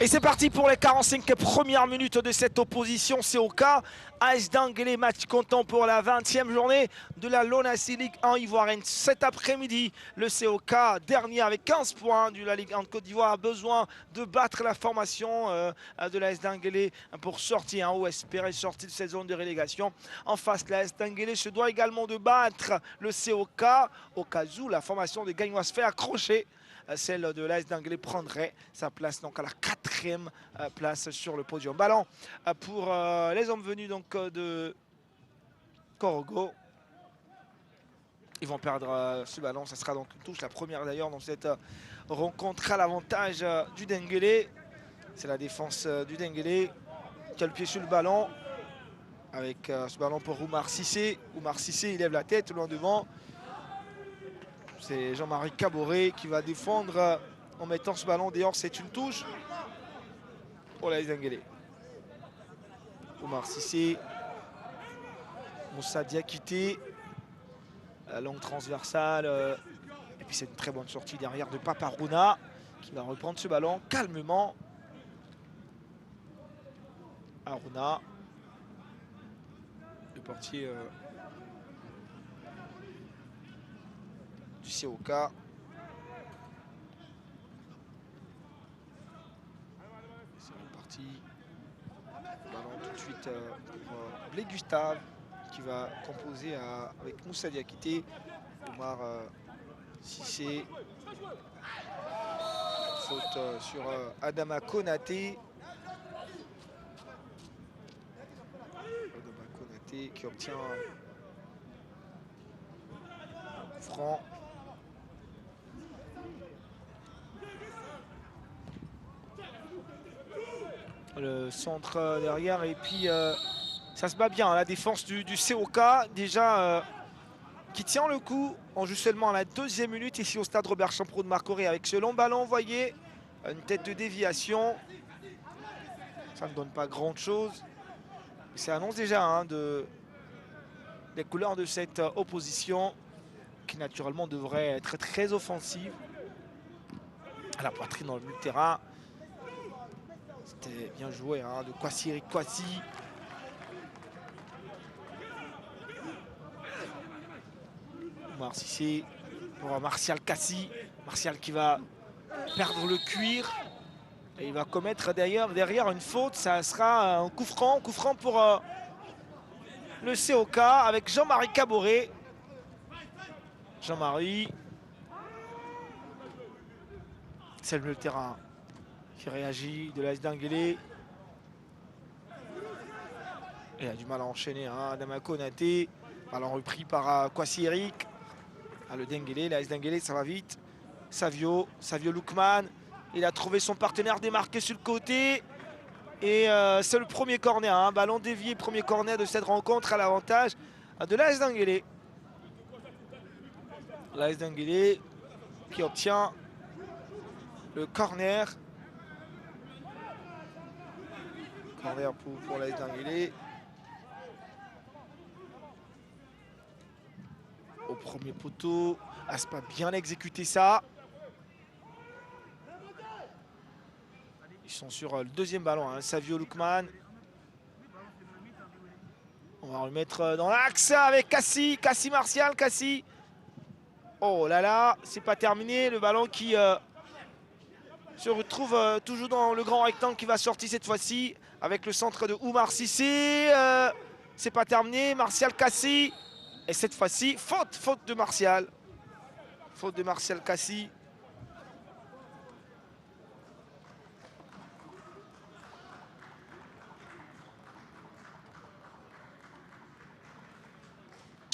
Et c'est parti pour les 45 premières minutes de cette opposition COK. AS Denguélé, match comptant pour la 20e journée de la Lonassi Ligue 1 ivoirienne. Cet après-midi, le COK, dernier avec 15 points de la Ligue 1 de Côte d'Ivoire, a besoin de battre la formation de l'AS Denguélé pour sortir ou espérer sortir de cette zone de relégation. En face, l'AS Denguélé se doit également de battre le COK au cas où la formation de Gagnois se fait accrocher. Celle de l'AS Denguélé prendrait sa place donc à la 4e place sur le podium. Ballon pour les hommes venus donc de Korogo. Ils vont perdre ce ballon, ça sera donc une touche, la première d'ailleurs dans cette rencontre à l'avantage du Denguélé. C'est la défense du Denguélé qui a le pied sur le ballon avec ce ballon pour Oumar Cissé. Oumar Cissé, il lève la tête loin devant. C'est Jean-Marie Caboret qui va défendre en mettant ce ballon dehors. C'est une touche pour l'AS Denguélé. Oumar Cissé, Moussa Diakité, la longue transversale. Et puis c'est une très bonne sortie derrière de Paparuna qui va reprendre ce ballon calmement. Aruna, le portier du COK. C'est reparti. Ballon tout de suite pour Blé Gustave qui va composer avec Moussa Diakité. Omar Cissé. Faute sur Adama Konaté. Adama Konaté qui obtient franc. Le centre derrière et puis ça se bat bien, la défense du COK déjà qui tient le coup. On joue seulement à la 2e minute ici au stade Robert Champrou de Marcoré avec ce long ballon envoyé, une tête de déviation. Ça ne donne pas grand chose. Ça annonce déjà les couleurs de cette opposition qui naturellement devrait être très offensive. À la poitrine dans le milieu de terrain. C'était bien joué de Kwasi Eric Kwasi. Oumar Cissé pour Martial Kassi. Martial qui va perdre le cuir. Et il va commettre derrière une faute. Ça sera un coup franc pour le COK avec Jean-Marie Caboret. Jean-Marie. C'est le terrain qui réagit de l'AS Denguélé. Il a du mal à enchaîner. Adama Konaté. Ballon repris par Kwasi Eric. Le Denguélé, l'AS Denguélé, ça va vite. Savio Loukman. Il a trouvé son partenaire démarqué sur le côté. Et c'est le premier corner. Ballon dévié, premier corner de cette rencontre à l'avantage de l'AS Denguélé. L'AS Denguélé qui obtient le corner. Corner pour l'AS Denguélé. Au premier poteau. Aspa bien exécuté ça. Ils sont sur le 2e ballon. Savio Loukman. On va remettre dans l'axe avec Kassi. Kassi Martial. Kassi. Oh là là, c'est pas terminé. Le ballon qui se retrouve toujours dans le grand rectangle qui va sortir cette fois-ci. Avec le centre de Oumar Cissé. C'est pas terminé. Martial Kassi. Et cette fois-ci, faute de Martial. Faute de Martial Kassi.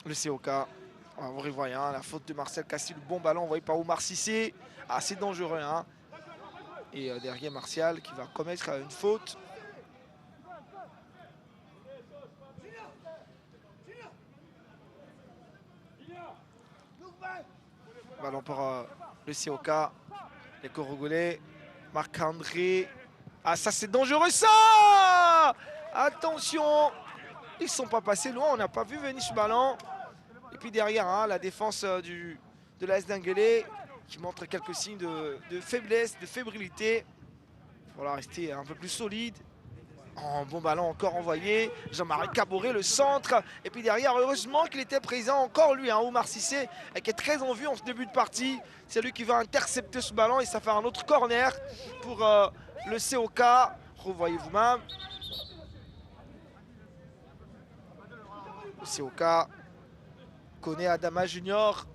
Le COK. Vous voyez la faute de Martial Kassi, le bon ballon envoyé par Oumar Cissé. Assez dangereux. Et derrière Martial qui va commettre une faute. Ballon pour le COK. Les Corogolais. Marc-André. Ça c'est dangereux ça. Attention. Ils ne sont pas passés loin. On n'a pas vu venir ce ballon. Et puis derrière, la défense de l'AS Denguélé qui montre quelques signes de faiblesse, de fébrilité. pour la rester un peu plus solide. Oh, bon ballon encore envoyé. Jean-Marie Caboret, le centre. Et puis derrière, heureusement qu'il était présent encore lui, hein, Oumar Cissé, qui est très en vue en ce début de partie. C'est lui qui va intercepter ce ballon et ça fait un autre corner pour le COK. Revoyez vous-même. Le COK connaît Adama Junior.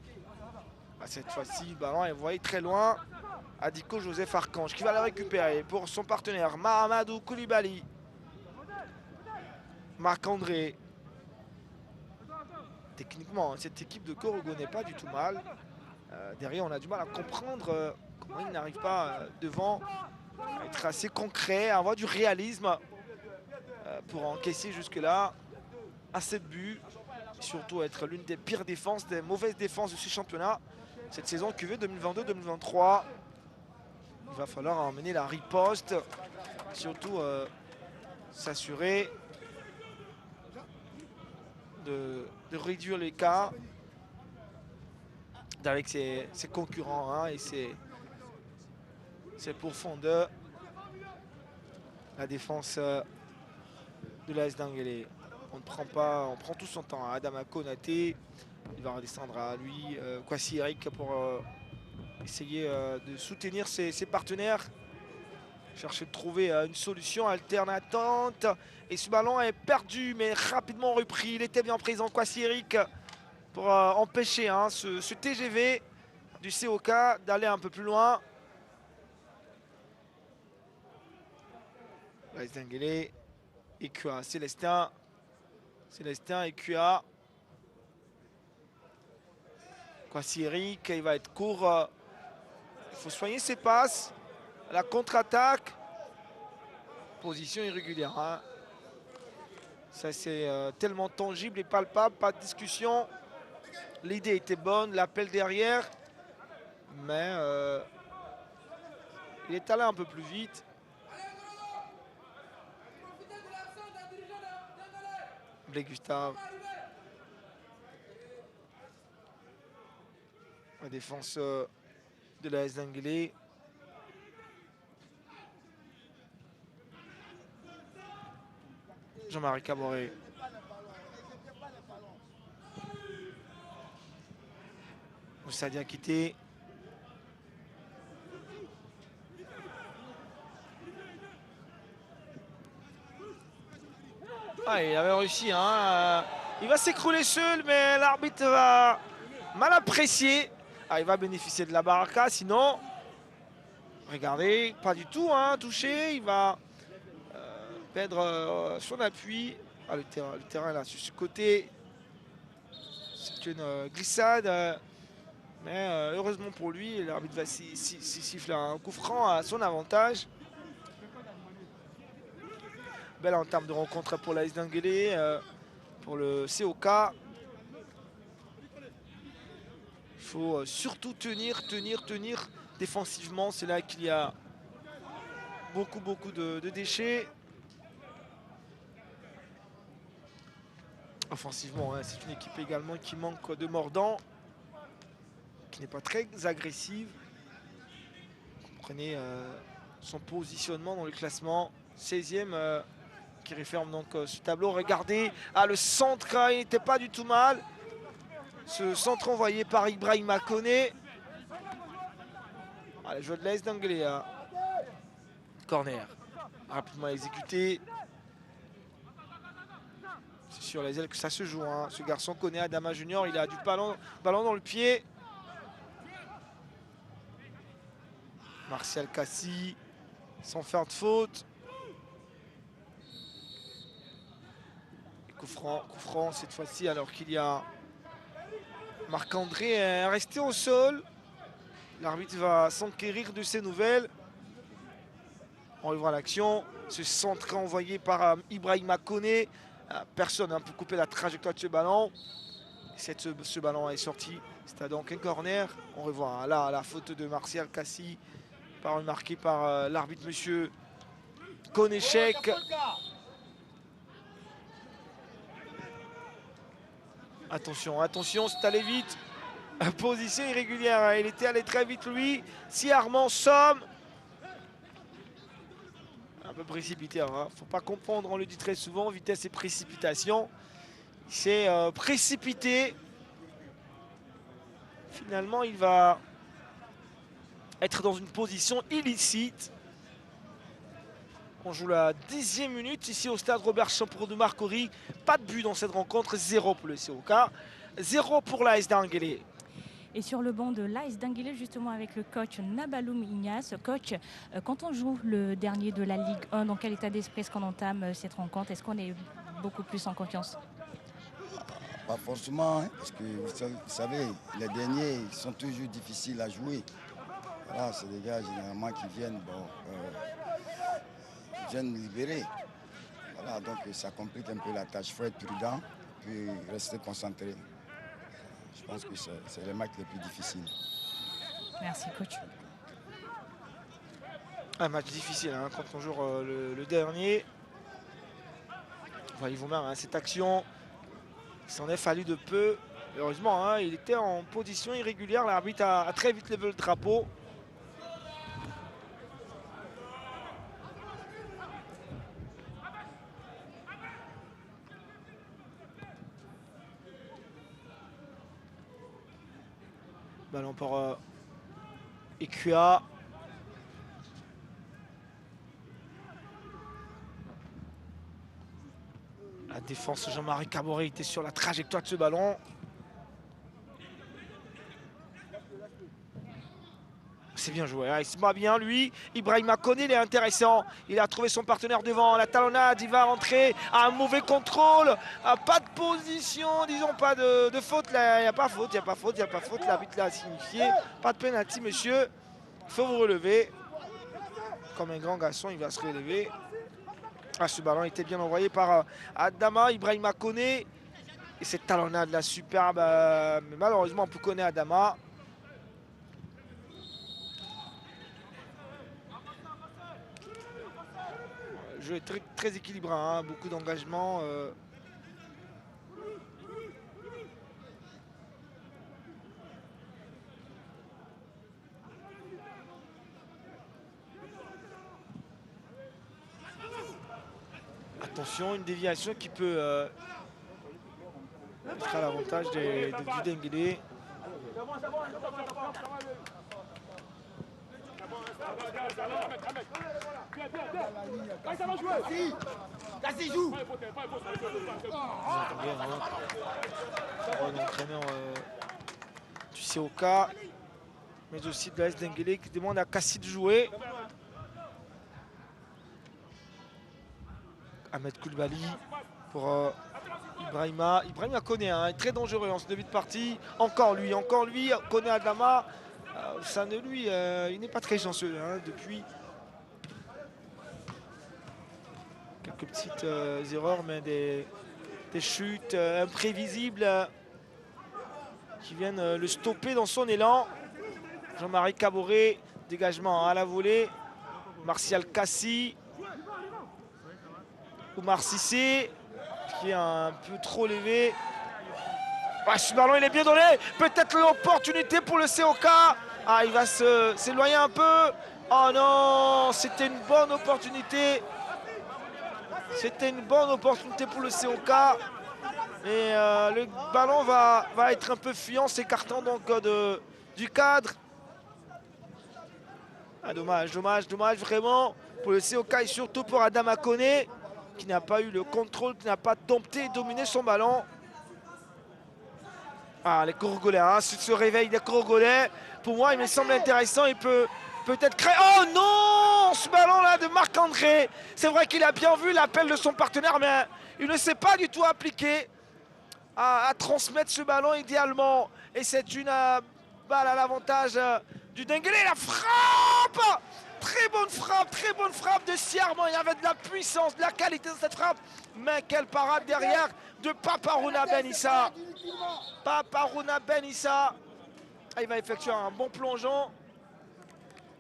Cette fois-ci, le ballon est envoyé très loin. Adiko Joseph Archange qui va le récupérer pour son partenaire Mahamadou Koulibaly. Marc-André. Techniquement, cette équipe de Korogo n'est pas du tout mal. Derrière, on a du mal à comprendre comment il n'arrive pas devant à être assez concret, à avoir du réalisme pour encaisser jusque-là à 7 buts. Et surtout être l'une des pires défenses, des mauvaises défenses de ce championnat. Cette saison QV 2022-2023. Il va falloir emmener la riposte. Surtout s'assurer de réduire l'écart avec ses concurrents, hein, et ses profondeurs. La défense de l'AS Denguélé. On prend tout son temps. Adama Konaté, il va redescendre à lui. Kwasi Eric pour essayer de soutenir ses partenaires. Chercher de trouver une solution alternante. Et ce ballon est perdu, mais rapidement repris. Il était bien présent, Kwasi Eric, pour empêcher ce TGV du COK d'aller un peu plus loin. l'AS Denguélé, EQA, Célestin, EQA. Kwasi Eric, il va être court. Il faut soigner ses passes. La contre-attaque. Position irrégulière, hein. Ça, c'est tellement tangible et palpable, pas de discussion. L'idée était bonne, l'appel derrière. Mais il est allé un peu plus vite. Blé Gustave. La défense de l'AS Denguélé. Jean-Marie Caboret. Moussa Diakité. Ah, il avait réussi, hein. Il va s'écrouler seul, mais l'arbitre va mal apprécier. Ah, il va bénéficier de la baraka, sinon, regardez, pas du tout, hein, touché. Il va perdre son appui. Ah, le terrain là, sur ce côté, c'est une glissade. Mais heureusement pour lui, l'arbitre va siffler un coup franc à son avantage. Belle entame de rencontre pour l'AS Denguélé, pour le COK. Il faut surtout tenir défensivement. C'est là qu'il y a beaucoup de déchets. Offensivement, hein, c'est une équipe également qui manque de mordant, qui n'est pas très agressive. Vous comprenez son positionnement dans le classement. 16e qui referme donc ce tableau. Regardez, le centre, il n'était pas du tout mal. Ce centre envoyé par Ibrahima Koné. Le joueur de l'AS Denguélé. Corner. Rapidement exécuté. C'est sur les ailes que ça se joue, hein. Ce garçon connaît Adama Junior. Il a du ballon dans le pied. Martial Cassi, sans faire de faute. Coup franc cette fois-ci, alors qu'il y a Marc-André resté au sol. L'arbitre va s'enquérir de ces nouvelles. On revoit l'action. Ce centre envoyé par Ibrahima Koné. Personne pour couper la trajectoire de ce ballon. Ce ballon est sorti. C'était donc un corner. On revoit là la faute de Martial Cassi, marquée par l'arbitre monsieur Konéchek. Attention, c'est allé vite. Position irrégulière, il était allé très vite lui. Si Armand Somme. Un peu précipité, hein. Faut pas confondre, on le dit très souvent, vitesse et précipitation. C'est précipité. Finalement, il va être dans une position illicite. On joue la 10e minute ici au stade Robert Champour de Marcory. Pas de but dans cette rencontre, 0 pour le COK, 0 pour l'AS d'Anguélé. Et sur le banc de l'AS d'Anguélé, justement avec le coach Nabaloum Ignace. Coach, quand on joue le dernier de la Ligue 1, dans quel état d'esprit est-ce qu'on entame cette rencontre? Est-ce qu'on est beaucoup plus en confiance? Pas forcément, hein, parce que vous savez, les derniers ils sont toujours difficiles à jouer. Voilà, c'est des gars généralement qui viennent, viennent libérer. Voilà, donc ça complique un peu la tâche. Il faut être prudent, puis rester concentré. Je pense que c'est les matchs les plus difficiles. Merci, coach. Un match difficile hein, quand on joue le dernier. Voyez vous-même, hein, cette action, il s'en est fallu de peu. Heureusement, hein, il était en position irrégulière. L'arbitre a très vite levé le drapeau. Ballon pour Ekua. La défense, Jean-Marie Caboret était sur la trajectoire de ce ballon. C'est bien joué, hein. Il se bat bien lui. Ibrahima Koné, il est intéressant. Il a trouvé son partenaire devant. La talonnade, il va rentrer. Un mauvais contrôle. Pas de position, disons pas de faute. Là. Il n'y a pas faute, il n'y a pas faute, il n'y a pas faute. L'arbitre l'a signifié. Pas de pénalty, monsieur. Il faut vous relever. Comme un grand garçon, il va se relever. Ah, ce ballon était bien envoyé par Adama, Ibrahima Koné. Et cette talonnade là, superbe. Mais malheureusement, on peut connaître Adama. Le jeu est très, très équilibré, hein, beaucoup d'engagement. Attention, une déviation qui peut être à l'avantage du Denguélé. Joue. Vous entendez, hein, l'entraîneur du COK, mais aussi de l'AS Denguélé qui demande à Kassi de jouer. Ahmed Koulibaly pour Ibrahima. Ibrahima connaît, hein, est très dangereux en ce début de partie. Encore lui, connaît Adama. Ça ne lui, il n'est pas très chanceux hein, depuis. Quelques petites erreurs, mais des chutes imprévisibles qui viennent le stopper dans son élan. Jean-Marie Caboret, dégagement à la volée. Martial Kassi. Oumar Cissé, qui est un peu trop levé. Ah, ce ballon, il est bien donné. Peut-être l'opportunité pour le COK. Ah, il va s'éloigner un peu. Oh non, c'était une bonne opportunité. C'était une bonne opportunité pour le COK. Mais le ballon va être un peu fuyant, s'écartant donc du cadre. Ah, dommage vraiment pour le COK et surtout pour Adama Koné, qui n'a pas eu le contrôle, qui n'a pas dompté et dominé son ballon. Ah, les Congolais, hein, ce réveil des Congolais, pour moi, il me semble intéressant. Il peut peut-être créer... Oh non, ce ballon-là de Marc-André. C'est vrai qu'il a bien vu l'appel de son partenaire, mais il ne s'est pas du tout appliqué à transmettre ce ballon idéalement. Et c'est une balle à l'avantage du Denguélé. La frappe! Très bonne frappe de Siarman. Il y avait de la puissance, de la qualité de cette frappe. Mais quelle parade derrière de Paparouna Ben Issa. Paparouna Ben Issa. Il va effectuer un bon plongeon.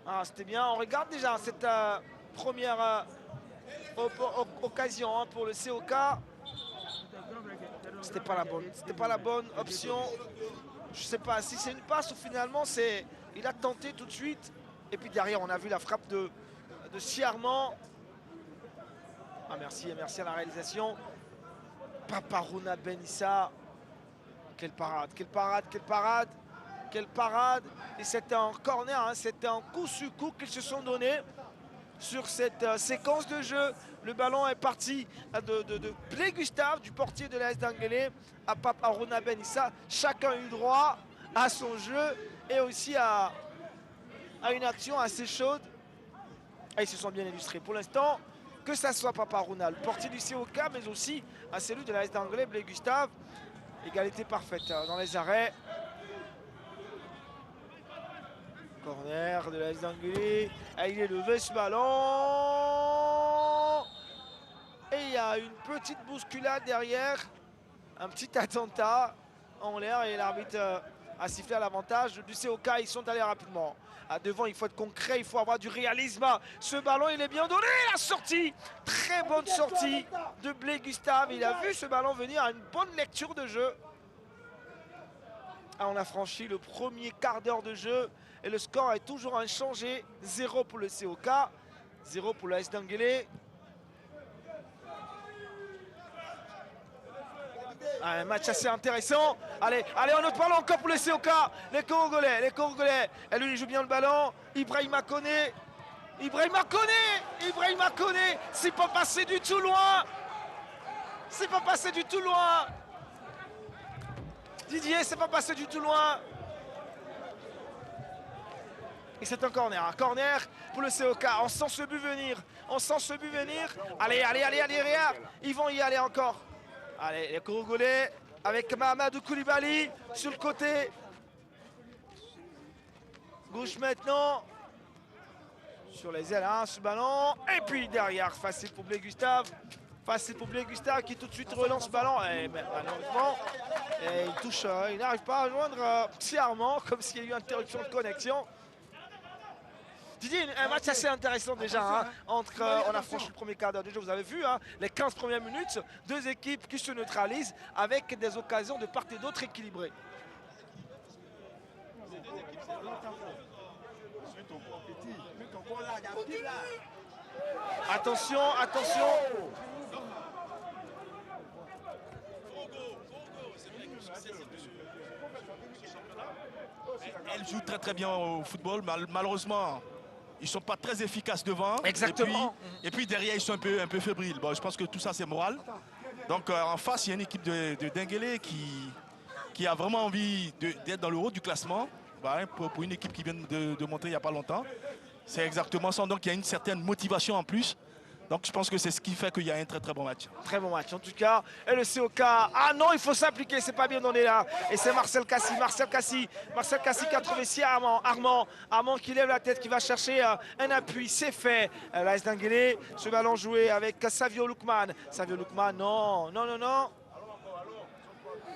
Ah, c'était bien. On regarde déjà cette première occasion hein, pour le COK. C'était pas la bonne option. Je sais pas si c'est une passe ou finalement il a tenté tout de suite. Et puis derrière, on a vu la frappe de Siarman. Ah, merci, merci à la réalisation. Paparouna Benissa. Quelle parade, quelle parade, quelle parade. Quelle parade. Et c'était en corner, hein, c'était en coup sur coup qu'ils se sont donnés sur cette séquence de jeu. Le ballon est parti de Blé Gustave, du portier de l'AS d'Anguélé, à Paparouna Benissa. Chacun a eu droit à son jeu et aussi à une action assez chaude. Et ils se sont bien illustrés. Pour l'instant, que ça soit Paparouna, le portier du COK, mais aussi à celui de l'AS d'Anguélé, Blé Gustave. Égalité parfaite dans les arrêts. Corner de l'AS d'Anguélé. Il est levé ce ballon. Et il y a une petite bousculade derrière. Un petit attentat en l'air et l'arbitre a sifflé à l'avantage du COK. Ils sont allés rapidement. À devant, il faut être concret, il faut avoir du réalisme. Ce ballon, il est bien donné. La sortie, très bonne sortie de Blé Gustave. Il a vu ce ballon venir à une bonne lecture de jeu. Ah, on a franchi le premier quart d'heure de jeu et le score est toujours inchangé. 0 pour le COK, 0 pour l'AS d'Anguélé. Un match assez intéressant. Allez, on autre ballon encore pour le COK. Les Congolais. Et lui, il joue bien le ballon. Ibrahima Koné. C'est pas passé du tout loin. Didier, c'est pas passé du tout loin. Et c'est un corner. Un corner pour le COK. On sent ce but venir. Allez, Réa. Ils vont y aller encore. Allez, les Congolais avec Mahamadou Koulibaly sur le côté. Gauche maintenant. Sur les ailes, hein, ce ballon. Et puis derrière, facile pour Blé Gustave. Qui tout de suite relance ce ballon. Et malheureusement, il touche, il n'arrive pas à joindre Psy Armand, comme s'il y a eu interruption de connexion. Didier, un match assez intéressant déjà. Hein, on a franchi le premier quart d'heure du jeu, vous avez vu, hein, les 15 premières minutes, deux équipes qui se neutralisent avec des occasions de part et d'autre équilibrées. Attention. Elle joue très bien au football, malheureusement. Ils ne sont pas très efficaces devant. Exactement. Et puis derrière, ils sont un peu fébriles. Bon, je pense que tout ça, c'est moral. Donc en face, il y a une équipe de Denguélé qui a vraiment envie d'être dans le haut du classement. Bah, pour une équipe qui vient de montrer il n'y a pas longtemps. C'est exactement ça. Donc il y a une certaine motivation en plus. Donc je pense que c'est ce qui fait qu'il y a un très bon match. Très bon match en tout cas. Et le COK, ah non, il faut s'appliquer, c'est pas bien donné là. Et c'est Marcel Cassi qui a trouvé si Armand qui lève la tête, qui va chercher un appui, c'est fait. L'AS d'Anguélé, ce ballon joué avec Savio Loukman. Non.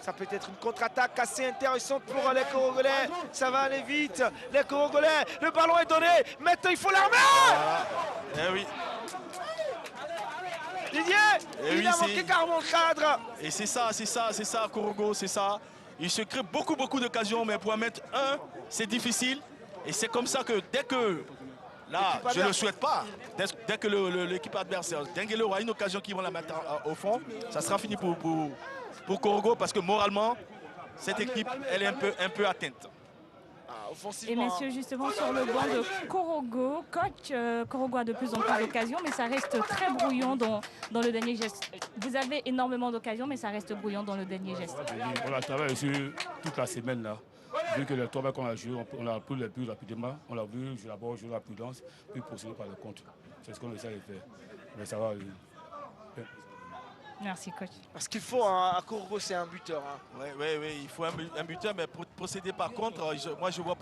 Ça peut être une contre-attaque assez intéressante pour les Congolais. Ça va aller vite. Les Congolais, le ballon est donné. Maintenant, il faut l'armer. Voilà. Eh oui. Didier, il a manqué carrément le cadre. Et c'est ça, Korogo, c'est ça. Il se crée beaucoup d'occasions, mais pour en mettre un, c'est difficile. Et c'est comme ça que dès que, là, je ne le souhaite pas, dès que l'équipe adversaire, Denguélé aura une occasion qui va la mettre au fond, ça sera fini pour Korogo, parce que moralement, cette équipe, elle est un peu atteinte. Et messieurs, justement sur le banc de Korogo, coach, Korogo a de plus en plus d'occasions, mais ça reste très brouillon dans le dernier geste. Vous avez énormément d'occasions, mais ça reste brouillon dans le dernier geste. On a travaillé sur toute la semaine là. Vu que le travail qu'on a joué, on a pris le but rapidement. On a vu d'abord jouer la prudence, puis procéder par le contre. C'est ce qu'on essaie de faire. Mais ça va. Merci coach. Parce qu'il faut, à Korogo, c'est un buteur. Hein. Oui, il faut un buteur, mais pour procéder par contre, moi je vois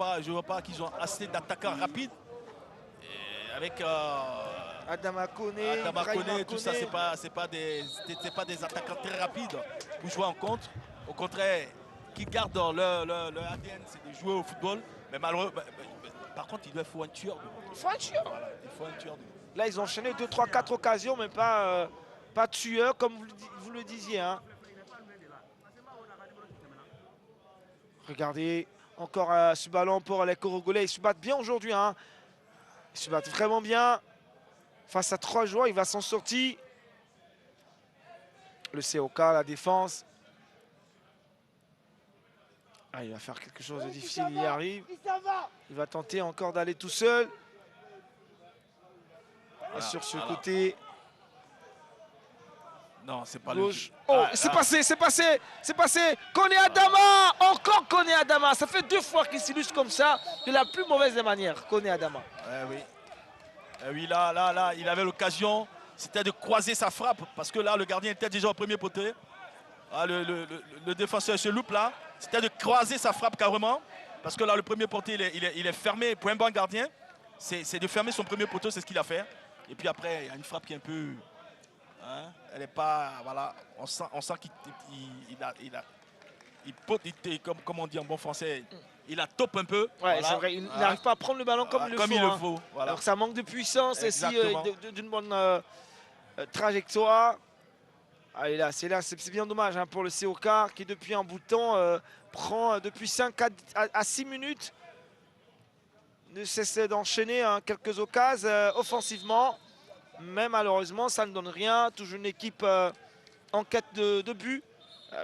pas qu'ils ont assez d'attaquants rapides. Et avec Adama Koné, tout ça, c'est pas des attaquants très rapides pour jouer en contre. Au contraire, qui gardent leur ADN, c'est de jouer au football. Mais malheureusement, par contre, il faut un tueur. Il faut un tueur. Voilà, il faut un tueur. Là, ils ont enchaîné 2, 3, 4 occasions, mais pas tueur, comme vous le disiez. Hein. Regardez, encore ce ballon pour les Congolais. Ils se battent bien aujourd'hui. Hein. Ils se battent vraiment bien. Face à 3 joueurs, il va s'en sortir. le COK, la défense. Ah, il va faire quelque chose de difficile, il y arrive. Il va tenter encore d'aller tout seul. Voilà, sur ce voilà. côté Non, c'est pas gauche. le... Oh, Ah, c'est ah. passé, c'est passé, c'est passé. Koné Adama, encore Koné Adama. Ça fait 2 fois qu'il s'illustre comme ça, de la plus mauvaise des manières, Koné Adama. Oui. Oui, là, il avait l'occasion, c'était de croiser sa frappe, parce que là, le gardien était déjà au premier poteau. Ah, le défenseur se loupe là, c'était de croiser sa frappe carrément, parce que là, le premier poteau, il est fermé pour un bon gardien. C'est de fermer son premier poteau, c'est ce qu'il a fait. Et puis après, il y a une frappe qui est un peu... Hein, elle n'est pas... Voilà, on sent comme on dit en bon français, il a top un peu. Ouais, voilà. c'est vrai, il n'arrive pas à prendre le ballon comme il le faut. Voilà. Alors ça manque de puissance et Exactement. d'une bonne trajectoire. Allez là, c'est bien dommage hein, pour le COK qui depuis un bout de temps prend depuis 5 à 6 minutes. Ne cesse d'enchaîner hein, quelques occasions offensivement. Mais malheureusement, ça ne donne rien. Toujours une équipe en quête de but.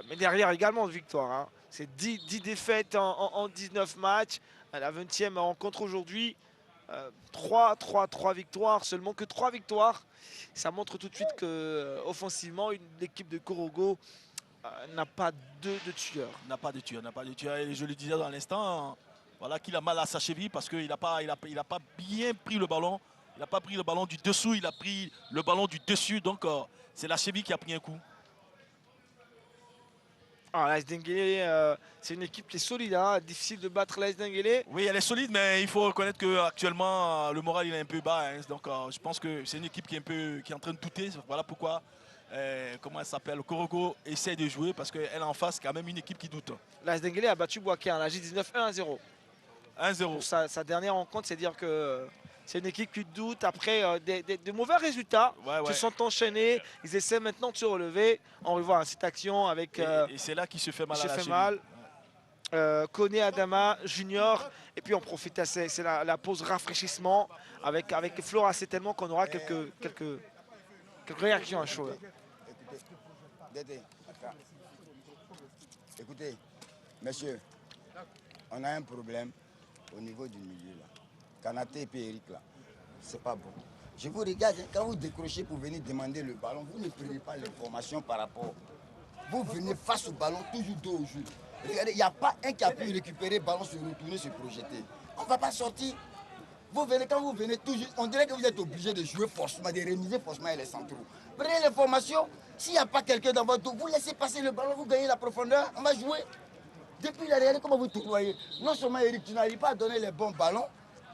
Mais derrière également de victoire. Hein. C'est 10 défaites en 19 matchs. À la 20e rencontre aujourd'hui. 3 victoires, seulement que 3 victoires. Ça montre tout de suite que offensivement, l'équipe de Korogo n'a pas de tueur. N'a pas de tueur. Et je le disais dans l'instant, voilà qu'il a mal à sa cheville parce qu'il n'a pas bien pris le ballon. Il n'a pas pris le ballon du dessous, il a pris le ballon du dessus. Donc c'est la cheville qui a pris un coup. l'AS Denguélé, c'est une équipe qui est solide, hein, difficile de battre l'AS Denguélé. Oui, elle est solide, mais il faut reconnaître qu'actuellement, le moral il est un peu bas. Hein. Donc je pense que c'est une équipe qui est en train de douter. Voilà pourquoi, comment elle s'appelle, Korogo essaie de jouer parce qu'elle en face, quand même une équipe qui doute. L'AS Denguélé a battu Boaké, hein, la J19 1-0. 1-0. Pour sa dernière rencontre, c'est dire que c'est une équipe qui doute après des mauvais résultats. Ils se sont enchaînés. Ils essaient maintenant de se relever. On revoit hein, cette action avec... et c'est là qu'il se fait mal à la cheville. Koné Adama Junior. Et puis on profite, c'est la pause rafraîchissement avec Flora. C'est tellement qu'on aura quelques réactions à chaud. Écoutez, messieurs, on a un problème au niveau du milieu là. Kanaté et puis Eric là, c'est pas bon. Je vous regarde, quand vous décrochez pour venir demander le ballon, vous ne prenez pas l'information par rapport. Vous venez face au ballon, toujours dos au jeu. Regardez, il n'y a pas un qui a pu récupérer le ballon, se retourner, se projeter. On ne va pas sortir. Vous venez, quand vous venez toujours, on dirait que vous êtes obligé de jouer forcément, de rémiser forcément les centraux. Prenez l'information, s'il n'y a pas quelqu'un dans votre dos, vous laissez passer le ballon, vous gagnez la profondeur, on va jouer. Depuis l'arrière, comment vous te croyez? Non seulement Eric, tu n'arrives pas à donner les bons ballons,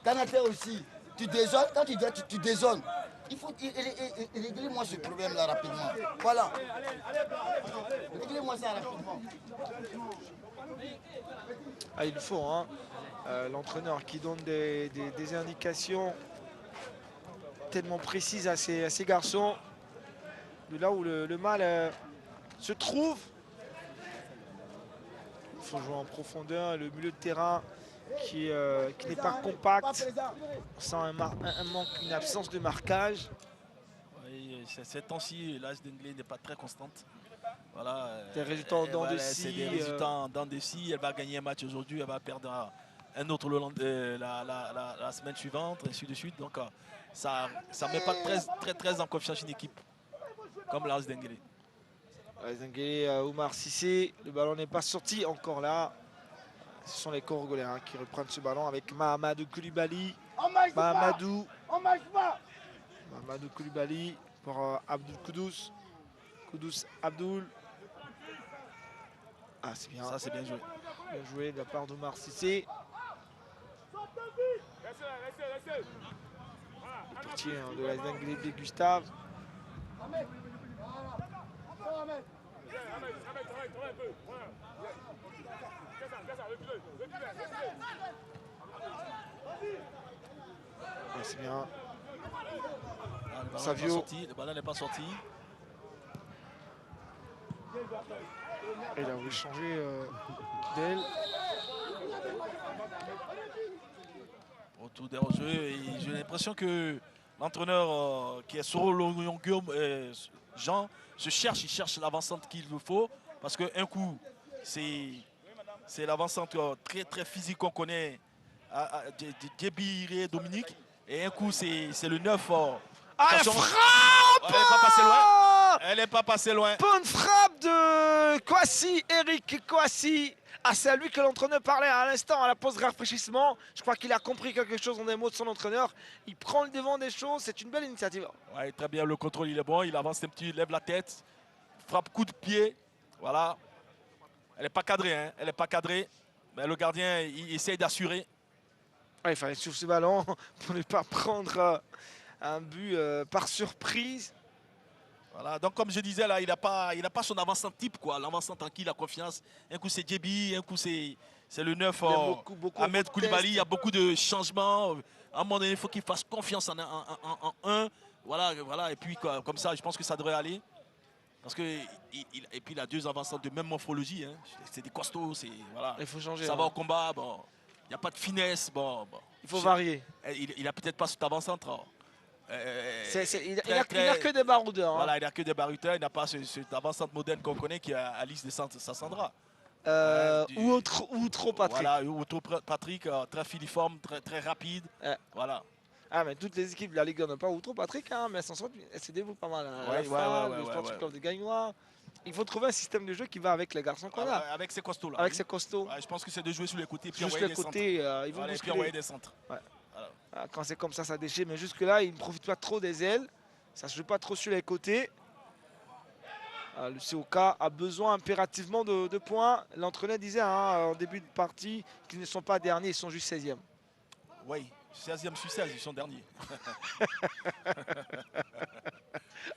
Kanaté aussi, tu dézones, quand tu dézones, il faut régler moi ce problème-là rapidement. Voilà. Réglez-moi ça rapidement. Ah, il faut, hein. L'entraîneur qui donne des indications tellement précises à ces garçons, de là où le mal se trouve. Il faut jouer en profondeur, le milieu de terrain qui n'est pas compact. On sent un manque, une absence de marquage. Oui, ces temps-ci, l'AS Denguélé n'est pas très constante. Voilà, des résultats en dents de scie. C'est des résultats en dents de scie. Elle va gagner un match aujourd'hui, elle va perdre un autre la semaine suivante, et ainsi de suite. Donc ça ne met pas très en confiance une équipe comme l'AS Denguélé. l'AS Denguélé, Oumar Cissé, le ballon n'est pas sorti encore là. Ce sont les Congolais hein, qui reprennent ce ballon avec Mahamadou Koulibaly. Mahamadou Koulibaly pour Abdoul Koudous. Koudous Abdoul. Ah, c'est bien. Ça, c'est bien joué. Bien joué de la part d'Oumar Cissé. Le portier hein, de l'AS Denguélé, Gustave. Ah, c'est bien. Savio. Le ballon n'est pas sorti. Et il a voulu changer d'elle. Autour des jeux, j'ai l'impression que l'entraîneur qui est Soro Longyom Jean se cherche, il cherche l'avant-centre qu'il nous faut. Parce qu'un coup, c'est l'avant-centre très, très physique qu'on connaît, Djebiri et Dominique. Et un coup, c'est le 9. Ah, attention. frappe! Elle n'est pas passée loin. Elle n'est pas passée loin. Bonne frappe de Kouassi, Eric Kouassi. Ah, c'est à lui que l'entraîneur parlait à l'instant, à la pause rafraîchissement. Je crois qu'il a compris quelque chose dans les mots de son entraîneur. Il prend le devant des choses, c'est une belle initiative. Ouais, très bien, le contrôle il est bon, il avance un petit, il lève la tête, frappe coup de pied. Voilà. Elle n'est pas cadrée, hein. Elle n'est pas cadrée. Mais le gardien, il essaye d'assurer. Ouais, il fallait suivre ce ballon pour ne pas prendre un but par surprise. Voilà, donc comme je disais là, il n'a pas son avant-centre type quoi. L'avant-centre en qui il a confiance. Un coup c'est Djebi, un coup c'est le 9 Ahmed Koulibaly. Il y a beaucoup de changements. À un moment donné, il faut qu'il fasse confiance en un. Voilà, voilà. Et puis quoi, comme ça, je pense que ça devrait aller. Parce que et puis il a 2 avant-centres de même morphologie. Hein. C'est des costauds, voilà. Il faut changer. Ça va au combat. Bon, il n'y a pas de finesse. Bon. Il faut varier. Il a peut-être pas cet avant-centre. Il n'a que des baroudeurs. Hein. Voilà, il n'a que des baroudeurs. Il n'a pas cet avant-centre moderne qu'on connaît qui est Alice de Sassandra. Ou trop Patrick. Voilà, ou trop Patrick, très filiforme, très rapide. Voilà. Ah, mais toutes les équipes de la Ligue n'ont pas Outro Patrick, hein, mais elles se développent pas mal. Hein. Ouais, le Sporting Club de Gagnois. Il faut trouver un système de jeu qui va avec les garçons qu'on a. Avec ces costauds-là. Avec ces costauds. Ouais, je pense que c'est de jouer sur les côtés. Puis juste les côtés, ils vont puis envoyer des centres. Ouais. Voilà. Quand c'est comme ça déchire. Mais jusque-là, ils ne profitent pas trop des ailes. Ça ne se joue pas trop sur les côtés. Le COK a besoin impérativement de points. L'entraîneur disait en début de partie qu'ils ne sont pas derniers, ils sont juste 16e. Oui, 16e sur 16, ils sont derniers.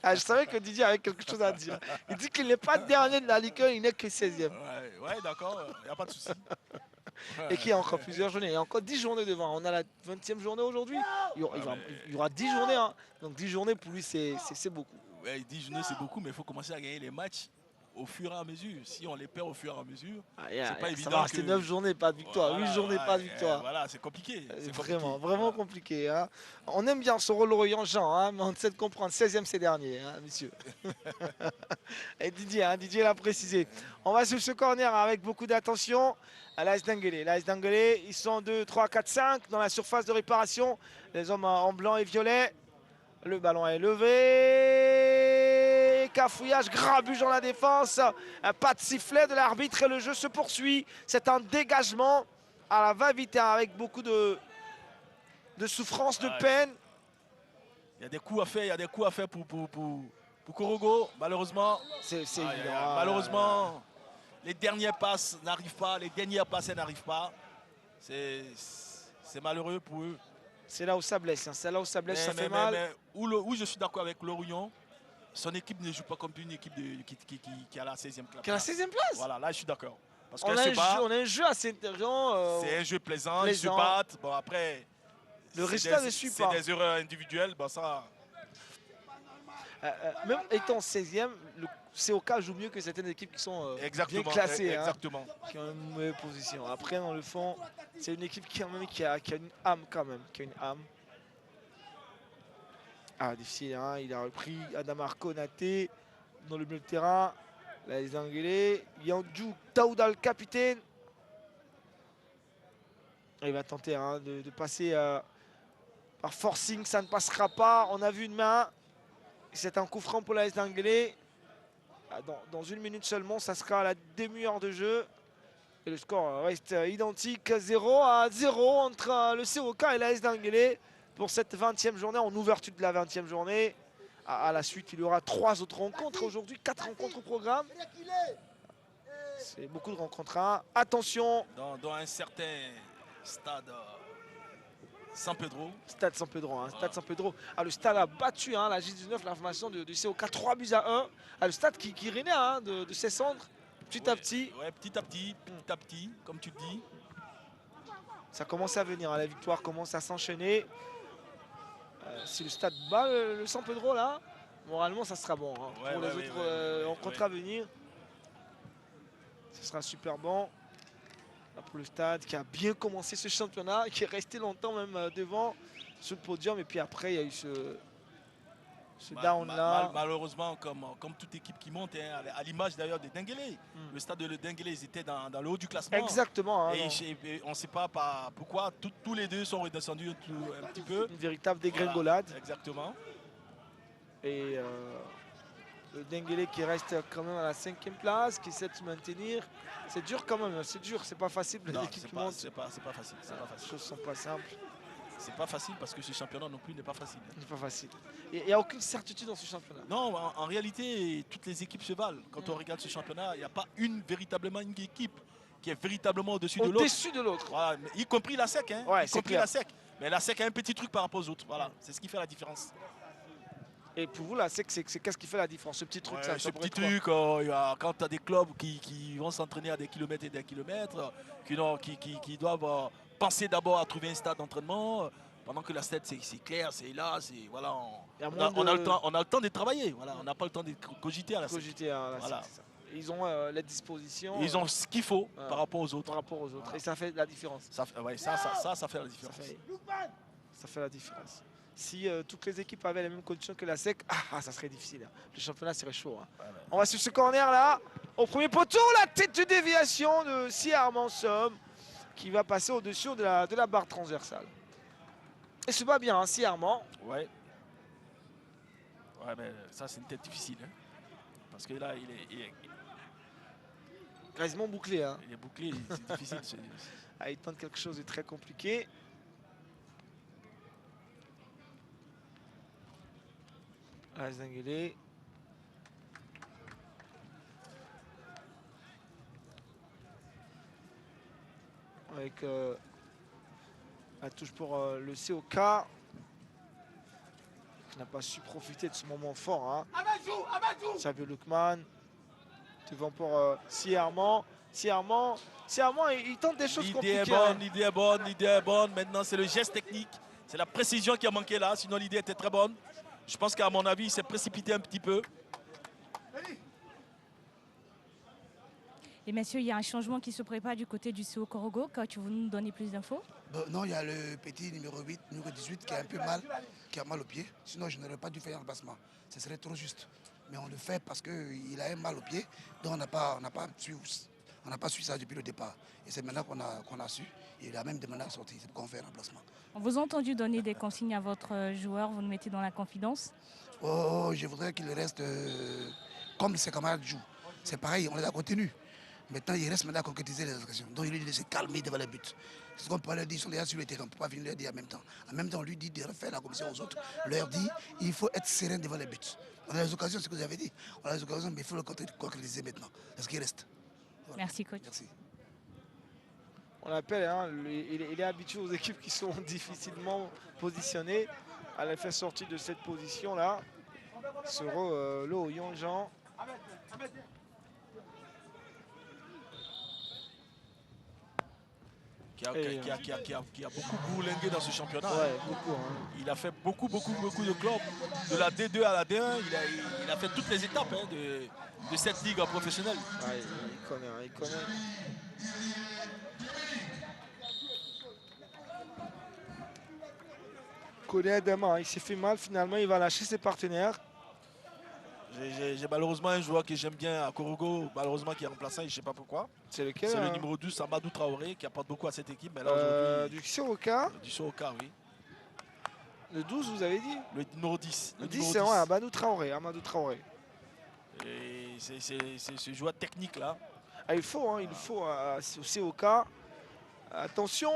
Ah, je savais que Didier avait quelque chose à dire. Il dit qu'il n'est pas dernier de la Ligue 1, il n'est que 16e. Ouais, d'accord, il n'y a pas de souci. Et qu'il y a encore plusieurs journées. Il y a encore 10 journées devant. On a la 20e journée aujourd'hui. Il y aura 10 journées. Hein. Donc 10 journées pour lui, c'est beaucoup. Ouais, 10 journées, c'est beaucoup, mais il faut commencer à gagner les matchs au fur et à mesure. Si on les perd au fur et à mesure, c'est pas évident. C'est 9 journées, pas de victoire. Voilà, 8 journées, pas de victoire. Voilà, c'est compliqué. Vraiment compliqué. Hein. On aime bien ce rôle Lorient Jean, hein, mais on essaie de comprendre. 16e, c'est dernier, hein, messieurs. Et Didier l'a précisé. On va sur ce corner avec beaucoup d'attention à l'AS Denguélé. L'AS Denguélé, ils sont 2, 3, 4, 5 dans la surface de réparation. Les hommes en blanc et violet. Le ballon est levé. Cafouillage, grabuge dans la défense. Pas de sifflet de l'arbitre et le jeu se poursuit. C'est un dégagement à la va-vite avec beaucoup de souffrance, de peine. Il y a des coups à faire, pour Korogo. Malheureusement, c'est évident. Malheureusement, les dernières passes n'arrivent pas. Les dernières passes n'arrivent pas. C'est malheureux pour eux. C'est là où ça blesse. Hein. C'est là où ça blesse, ça fait mal. Mais où je suis d'accord avec Lorient, son équipe ne joue pas comme une équipe qui a la 16e place. Qui a la 16e place. Voilà, là je suis d'accord. Parce on a un jeu assez intéressant. C'est un jeu plaisant, ils se battent. Bon, après, le résultat ne suit pas. C'est des erreurs individuelles. Bon, ça... même étant 16e, le COK joue mieux que certaines équipes qui sont bien classées. Exactement. Qui ont une mauvaise position. Après, dans le fond, c'est une équipe qui a une âme quand même. Qui a une âme. Ah, difficile, hein. Il a repris Adamar Konaté dans le milieu de terrain. Là, les Anglais. Yandjou Daouda, le capitaine. Il va tenter de passer par forcing. Ça ne passera pas. On a vu une main. C'est un coup franc pour l'AS Denguélé. Dans 1 minute seulement, ça sera à la demi-heure de jeu. Et le score reste identique, 0-0 entre le COK et l'AS Denguélé pour cette 20e journée, en ouverture de la 20e journée. À la suite, il y aura 3 autres rencontres aujourd'hui, 4 rencontres au programme. C'est beaucoup de rencontres. Attention. Dans un certain stade... San Pedro. Stade San Pedro. Stade San Pedro. Le stade a battu la J19, la formation du COK, 3-1. Le stade qui renaît de ses cendres, petit à petit. Ouais, petit à petit, comme tu dis. Ça commence à venir, la victoire commence à s'enchaîner. Si le stade bat le San Pedro, là, moralement, ça sera bon. Pour les autres rencontres à venir, ce sera super bon. Pour le stade qui a bien commencé ce championnat, qui est resté longtemps même devant sur le podium. Et puis après, il y a eu Ce down-là. Malheureusement, comme toute équipe qui monte, hein, à l'image d'ailleurs de Denguélé. Le stade de Denguélé, ils étaient dans le haut du classement. Exactement. Hein, et on ne sait pas pourquoi tous les deux sont redescendus un petit peu. Une véritable dégringolade. Voilà, exactement. Et le Denguélé qui reste quand même à la 5e place, qui essaie de se maintenir. C'est dur quand même, c'est dur, c'est pas facile. Non, l'équipe qui monte. c'est pas facile. Les choses sont pas simples. C'est pas facile parce que ce championnat non plus n'est pas facile. C'est pas facile. Et il n'y a aucune certitude dans ce championnat. Non, en réalité, toutes les équipes se valent. Quand on regarde ce championnat, il n'y a pas véritablement une équipe qui est véritablement au-dessus de l'autre. Au-dessus de l'autre. Voilà, y compris la SEC. Hein, ouais, y compris la SEC. Mais la SEC a un petit truc par rapport aux autres. Voilà, c'est ce qui fait la différence. Et pour vous, la SEC, c'est qu'est-ce qui fait la différence? Ce petit truc, ouais, ce petit truc, quand tu as des clubs qui vont s'entraîner à des kilomètres et des kilomètres, qui doivent penser d'abord à trouver un stade d'entraînement, pendant que la SEC, c'est clair, c'est là, voilà, on a le temps de travailler. Voilà, on n'a pas le temps de cogiter à la SEC. Voilà. Ils ont les dispositions. Ils ont ce qu'il faut par rapport aux autres. Par rapport aux autres. Voilà. Et ça fait la différence. Ça fait la différence. Ça fait la différence. Si toutes les équipes avaient les mêmes conditions que la SEC, ça serait difficile. Hein. Le championnat serait chaud. Hein. Ouais. On va sur ce corner là. Au premier poteau, la tête de déviation de Si Armand Somme qui va passer au-dessus de la barre transversale. Et se bat bien, hein, Si Armand. Ouais. Ouais, mais ça, c'est une tête difficile. Hein. Parce que là, il est quasiment bouclé. Hein. Il est bouclé, c'est difficile. Il tente quelque chose de très compliqué. Denguélé. Avec la touche pour le COK. Qui n'a pas su profiter de ce moment fort. Hein. Xavier Lukman. Devant pour Si Armand. Si Armand, il tente des choses compliquées. L'idée est bonne. Maintenant, c'est le geste technique. C'est la précision qui a manqué là. Sinon, l'idée était très bonne. Je pense qu'à mon avis, il s'est précipité un petit peu. Et messieurs, il y a un changement qui se prépare du côté du CO Korogo. Quand tu veux nous donner plus d'infos? Non, il y a le petit numéro 8, numéro 18 qui a un peu mal, qui a mal au pied. Sinon, je n'aurais pas dû faire un remplacement. Ce serait trop juste. Mais on le fait parce qu'il a un mal au pied. Donc on n'a pas su ça depuis le départ. Et c'est maintenant qu'on a su. Il a même demandé à sortir. C'est pour qu'on fait un remplacement. On vous a entendu donner des consignes à votre joueur. Vous nous mettez dans la confidence? Je voudrais qu'il reste comme ses camarades jouent. C'est pareil, on les a contenus. Maintenant, il reste maintenant à concrétiser les occasions. Donc, il lui dit de se calmer devant les buts. C'est ce qu'on peut leur dire, ils sont déjà sur le terrain. On ne peut pas venir leur dire en même temps. En même temps, on lui dit de refaire la commission aux autres. On leur dit il faut être serein devant les buts. On a les occasions, c'est ce que vous avez dit. On a les occasions, mais il faut le concrétiser maintenant. C'est ce qui reste. Voilà. Merci, coach. Merci. On l'appelle, hein, il est habitué aux équipes qui sont difficilement positionnées. À la faire sortir de cette position-là. Soro Lo Yongjan. Qui a beaucoup bourlingué dans ce championnat. Ouais, beaucoup, hein. Il a fait beaucoup de clubs. De la D2 à la D1, il a fait toutes les étapes de cette ligue professionnelle. Ouais, il connaît. Connaît Adama, il s'est fait mal, finalement il va lâcher ses partenaires. J'ai malheureusement un joueur que j'aime bien à Korogo, malheureusement qui est remplaçant, je ne sais pas pourquoi. C'est lequel? C'est le numéro 12, Amadou Traoré, qui apporte beaucoup à cette équipe. Mais là, du COK? Du COK, oui. Le 12, vous avez dit? Le numéro 10. Le 10, c'est Amadou Traoré. Et c'est ce joueur technique là. Il faut au COK. Attention!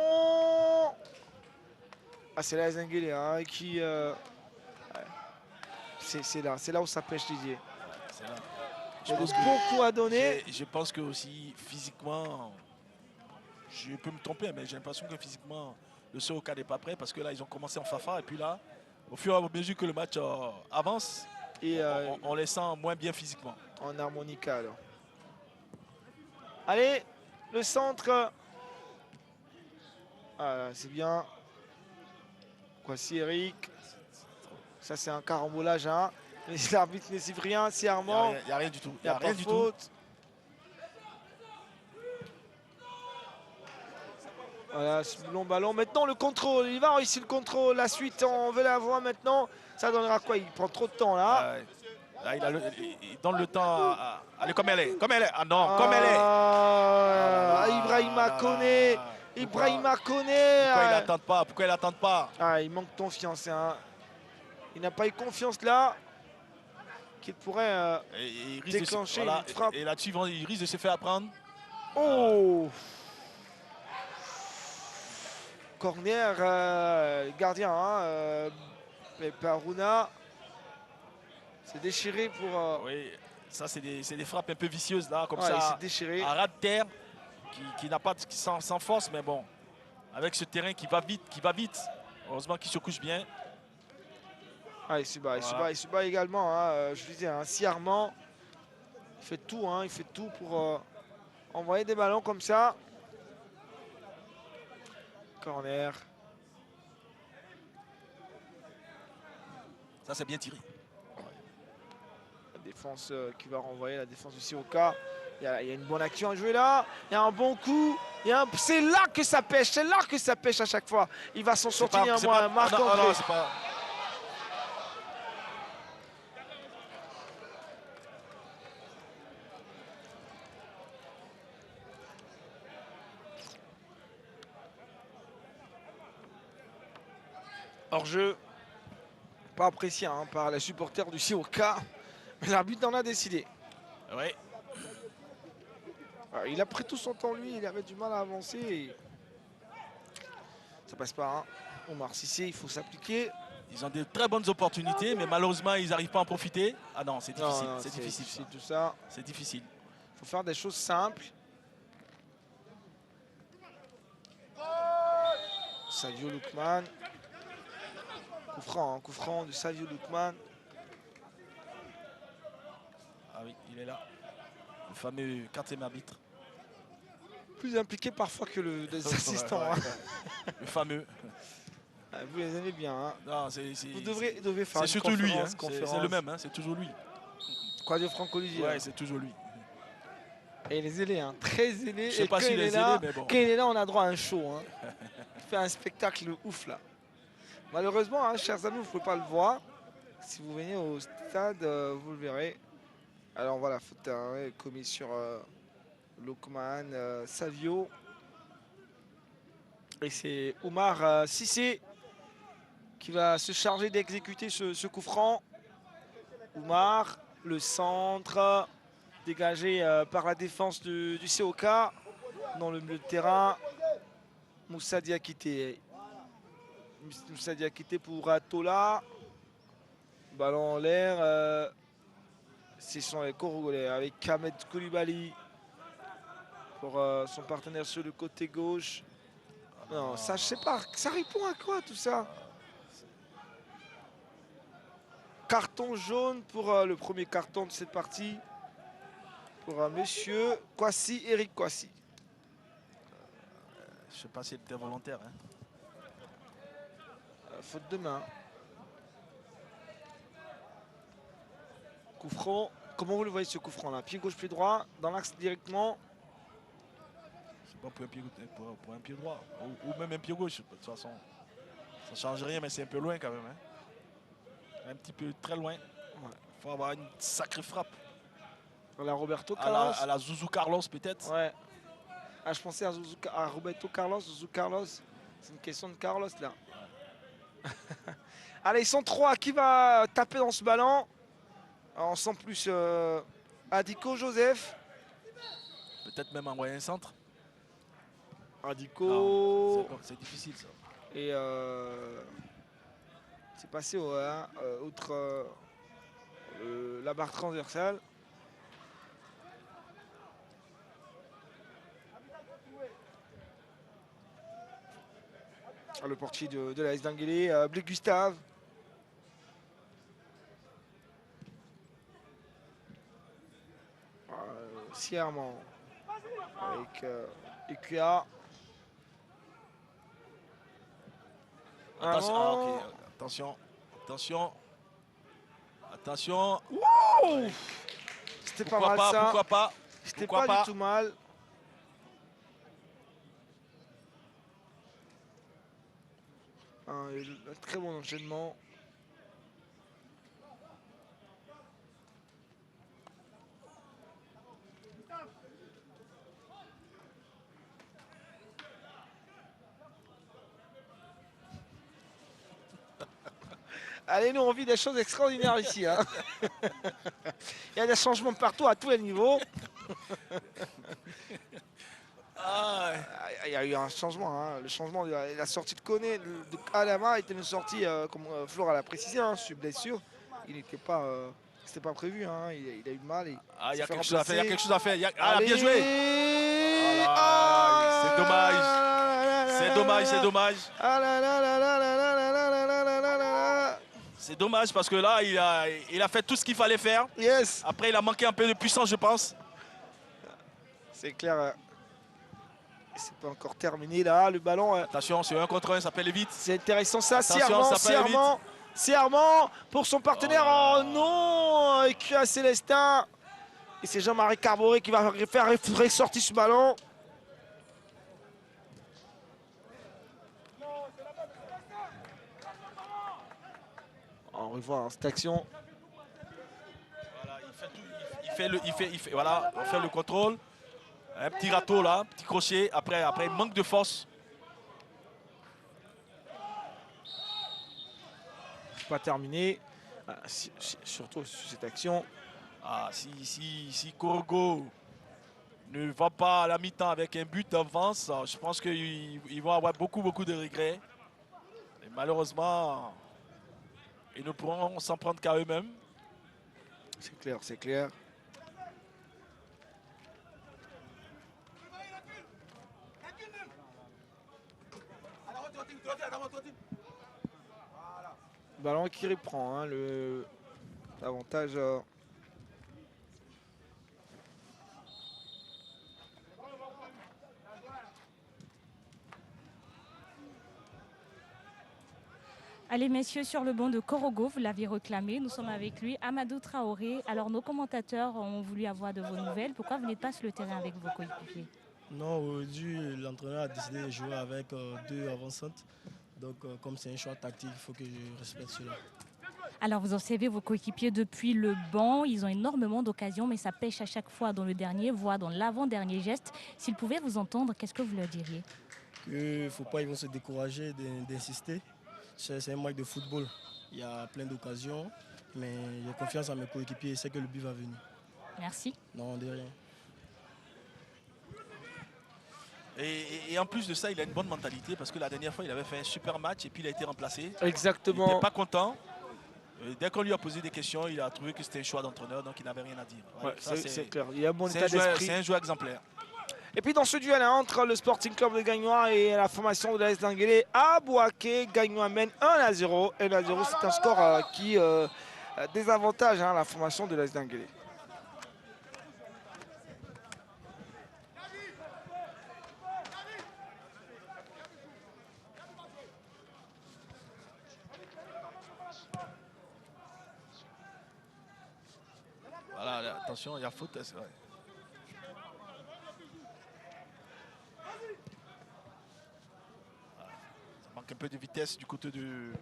C'est là Denguélé hein, qui... c'est là où ça pêche Didier. C'est là. Il y a beaucoup à donner. Je pense que aussi physiquement, je peux me tromper, mais j'ai l'impression que physiquement, le COK n'est pas prêt parce que là, ils ont commencé en fanfare et puis là, au fur et à mesure que le match avance, on les sent moins bien physiquement. En harmonica alors. Allez, le centre. C'est bien. Voici Eric. Ça c'est un carambolage. Hein. L'arbitre ne siffle rien. Si Armand. Il n'y a rien du tout. Il n'y a rien du tout. Voilà, ce long ballon. Maintenant, le contrôle. Il va réussir le contrôle. La suite, on veut la voir maintenant. Ça donnera quoi? Il prend trop de temps là. Là, il donne le temps à... Allez, comme elle est. Comme elle est. Ah non, comme elle est. Ibrahima Koné. Ibrahima Koné. Pourquoi il n'attend pas? Pourquoi il n'attend pas? Il manque de confiance. Hein. Il n'a pas eu confiance là. Qu'il pourrait déclencher une frappe. Et là-dessus, il risque de se faire prendre. Oh! Corner, gardien. Hein, Paruna. C'est déchiré pour... Oui, ça c'est des frappes un peu vicieuses là, comme ouais, ça. C'est déchiré. À ras de terre, qui n'a pas sans force, mais bon. Avec ce terrain qui va vite. Heureusement qu'il se couche bien. Il se bat également. Hein, je disais, hein, si Armand, il fait tout, hein, il fait tout pour envoyer des ballons comme ça. Corner. Ça c'est bien tiré. La défense qui va renvoyer, la défense du COK. Il y a une bonne action à jouer là. Il y a un bon coup. C'est là que ça pêche. C'est là que ça pêche à chaque fois. Il va s'en sortir néanmoins. Marc-André. Hors-jeu, pas apprécié hein, par les supporters du COK, mais l'arbitre en a décidé. Oui. Il a pris tout son temps, lui, il avait du mal à avancer. Et... ça passe pas. Hein. Omar Cissé, il faut s'appliquer. Ils ont de très bonnes opportunités, mais malheureusement, ils n'arrivent pas à en profiter. Ah non, c'est difficile. C'est difficile tout ça. C'est difficile. Il faut faire des choses simples. Savio Lookman. Coup franc de Savio Lookman. Ah oui, il est là. Le fameux 4e arbitre. Plus impliqué parfois que les assistants. Hein. Le fameux. Vous les aimez bien. Hein. Non, vous devez faire c'est surtout lui. Hein. C'est le même, hein. C'est toujours lui. Claudio Franco-Olivier. Ouais, c'est toujours lui. Et il est zélé, hein. Très zélé. Je sais pas s'il est zélé, mais bon. Quand il est là, on a droit à un show. Hein. Il fait un spectacle ouf là. Malheureusement, hein, chers amis, vous ne pouvez pas le voir. Si vous venez au stade, vous le verrez. Alors voilà, faute commis sur Lookman, Savio. Et c'est Omar Cissé qui va se charger d'exécuter ce coup franc. Omar, le centre, dégagé par la défense du COK. Dans le milieu de terrain, Moussa Diakité. Moussa Diakité pour Tola. Ballon en l'air. Ce sont les Congolais avec Kamed Koulibaly pour son partenaire sur le côté gauche. Non, ça je sais pas. Ça répond à quoi tout ça? Carton jaune pour le premier carton de cette partie. Pour monsieur Kwasi, Eric Kwasi. Je sais pas si c'était volontaire. Hein. Faute de main. Coup franc. Comment vous le voyez ce coup franc là? Pied gauche, pied droit, dans l'axe directement. C'est pas pour un pied droit. Ou même un pied gauche. De toute façon, ça change rien, mais c'est un peu loin quand même. Hein. Un petit peu très loin. Il faut avoir une sacrée frappe. À la Roberto Carlos. À la Zouzou Carlos peut-être. Ouais. Ah, je pensais à Roberto Carlos, Zouzou Carlos. C'est une question de Carlos là. Allez, ils sont 3. Qui va taper dans ce ballon? On sent plus Adiko Joseph. Peut-être même envoyer un centre. Adiko. C'est difficile ça. Et c'est passé outre la barre transversale. Le portier de l'AS d'Anguillet, Blé Gustave. Sierrement avec EQA. Attention, okay. Attention. Wow, c'était pas mal ça. Pourquoi pas? C'était pas du tout mal. Un très bon enchaînement. Allez, nous, on vit des choses extraordinaires ici. Hein. Il y a des changements partout, à tous les niveaux. Il y a eu un changement. Hein. Le changement de la sortie de Koné de Adama était une sortie, comme Flora l'a précisé, hein, sur blessure. Il n'était pas, c'était pas prévu. Hein. Il a eu mal. Il y a quelque chose à faire. Il y a quelque chose à faire. Bien joué. C'est dommage. C'est dommage. C'est dommage. C'est dommage parce que là, il a fait tout ce qu'il fallait faire. Yes. Après, il a manqué un peu de puissance, je pense. C'est clair. C'est pas encore terminé là, le ballon. Attention, c'est 1 contre 1, ça peut aller vite. C'est intéressant ça. Attention, Serment pour son partenaire. Oh non, écrit à Célestin. Et c'est Jean-Marie Carboré qui va faire ressortir ce ballon. On revoit cette action. Voilà, voilà, on fait le contrôle. Un petit râteau là, petit crochet. Après, il manque de force. Pas terminé. Surtout sur cette action. Si Korogo ne va pas à la mi-temps avec un but d'avance, je pense qu'ils vont avoir beaucoup de regrets. Et malheureusement, ils ne pourront s'en prendre qu'à eux-mêmes. C'est clair, c'est clair. Ballon qui reprend, hein, l'avantage. Allez messieurs, sur le banc de Korogo, vous l'aviez réclamé, nous sommes avec lui, Amadou Traoré. Alors nos commentateurs ont voulu avoir de vos nouvelles. Pourquoi vous n'êtes pas sur le terrain avec vos coéquipiers? Non, aujourd'hui l'entraîneur a décidé de jouer avec 2 avancantes. Donc comme c'est un choix tactique, il faut que je respecte cela. Alors vous observez vos coéquipiers depuis le banc, ils ont énormément d'occasions, mais ça pêche à chaque fois dans le dernier, voire dans l'avant-dernier geste. S'ils pouvaient vous entendre, qu'est-ce que vous leur diriez? Il ne faut pas, ils vont se décourager d'insister. C'est un match de football. Il y a plein d'occasions, mais j'ai confiance en mes coéquipiers et c'est que le but va venir. Merci. Non, de rien. Et en plus de ça, il a une bonne mentalité parce que la dernière fois, il avait fait un super match et puis il a été remplacé. Exactement. Il n'était pas content. Dès qu'on lui a posé des questions, il a trouvé que c'était un choix d'entraîneur, donc il n'avait rien à dire. Ouais, c'est clair. Il y a un bon état d'esprit. C'est un joueur exemplaire. Et puis dans ce duel entre le Sporting Club de Gagnoa et la formation de l'AS Denguélé à Bouaké, Gagnoa mène 1-0. 1-0, c'est un score qui désavantage la formation de l'AS Denguélé. Voilà, attention, il y a faute, c'est vrai. Un peu de vitesse du côté de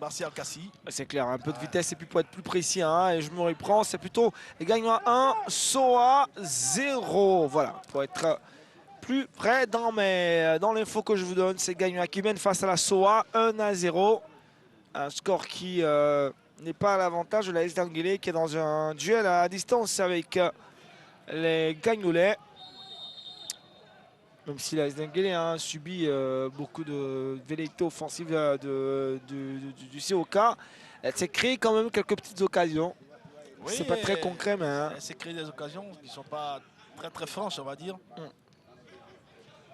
Martial Cassi. C'est clair, un peu de vitesse et puis pour être plus précis, et je me reprends, c'est plutôt Gagnoa 1, Soa 0. Voilà, pour être plus près dans l'info que je vous donne, c'est Gagnoa qui mène face à la Soa 1-0. Un score qui n'est pas à l'avantage de la AS Denguélé qui est dans un duel à distance avec les Gagnolais. Même si la AS Denguélé a subi beaucoup de velléités offensives du COK, elle s'est créée quand même quelques petites occasions. Oui, c'est pas très concret, mais... Elle s'est créé des occasions qui ne sont pas très franches, on va dire.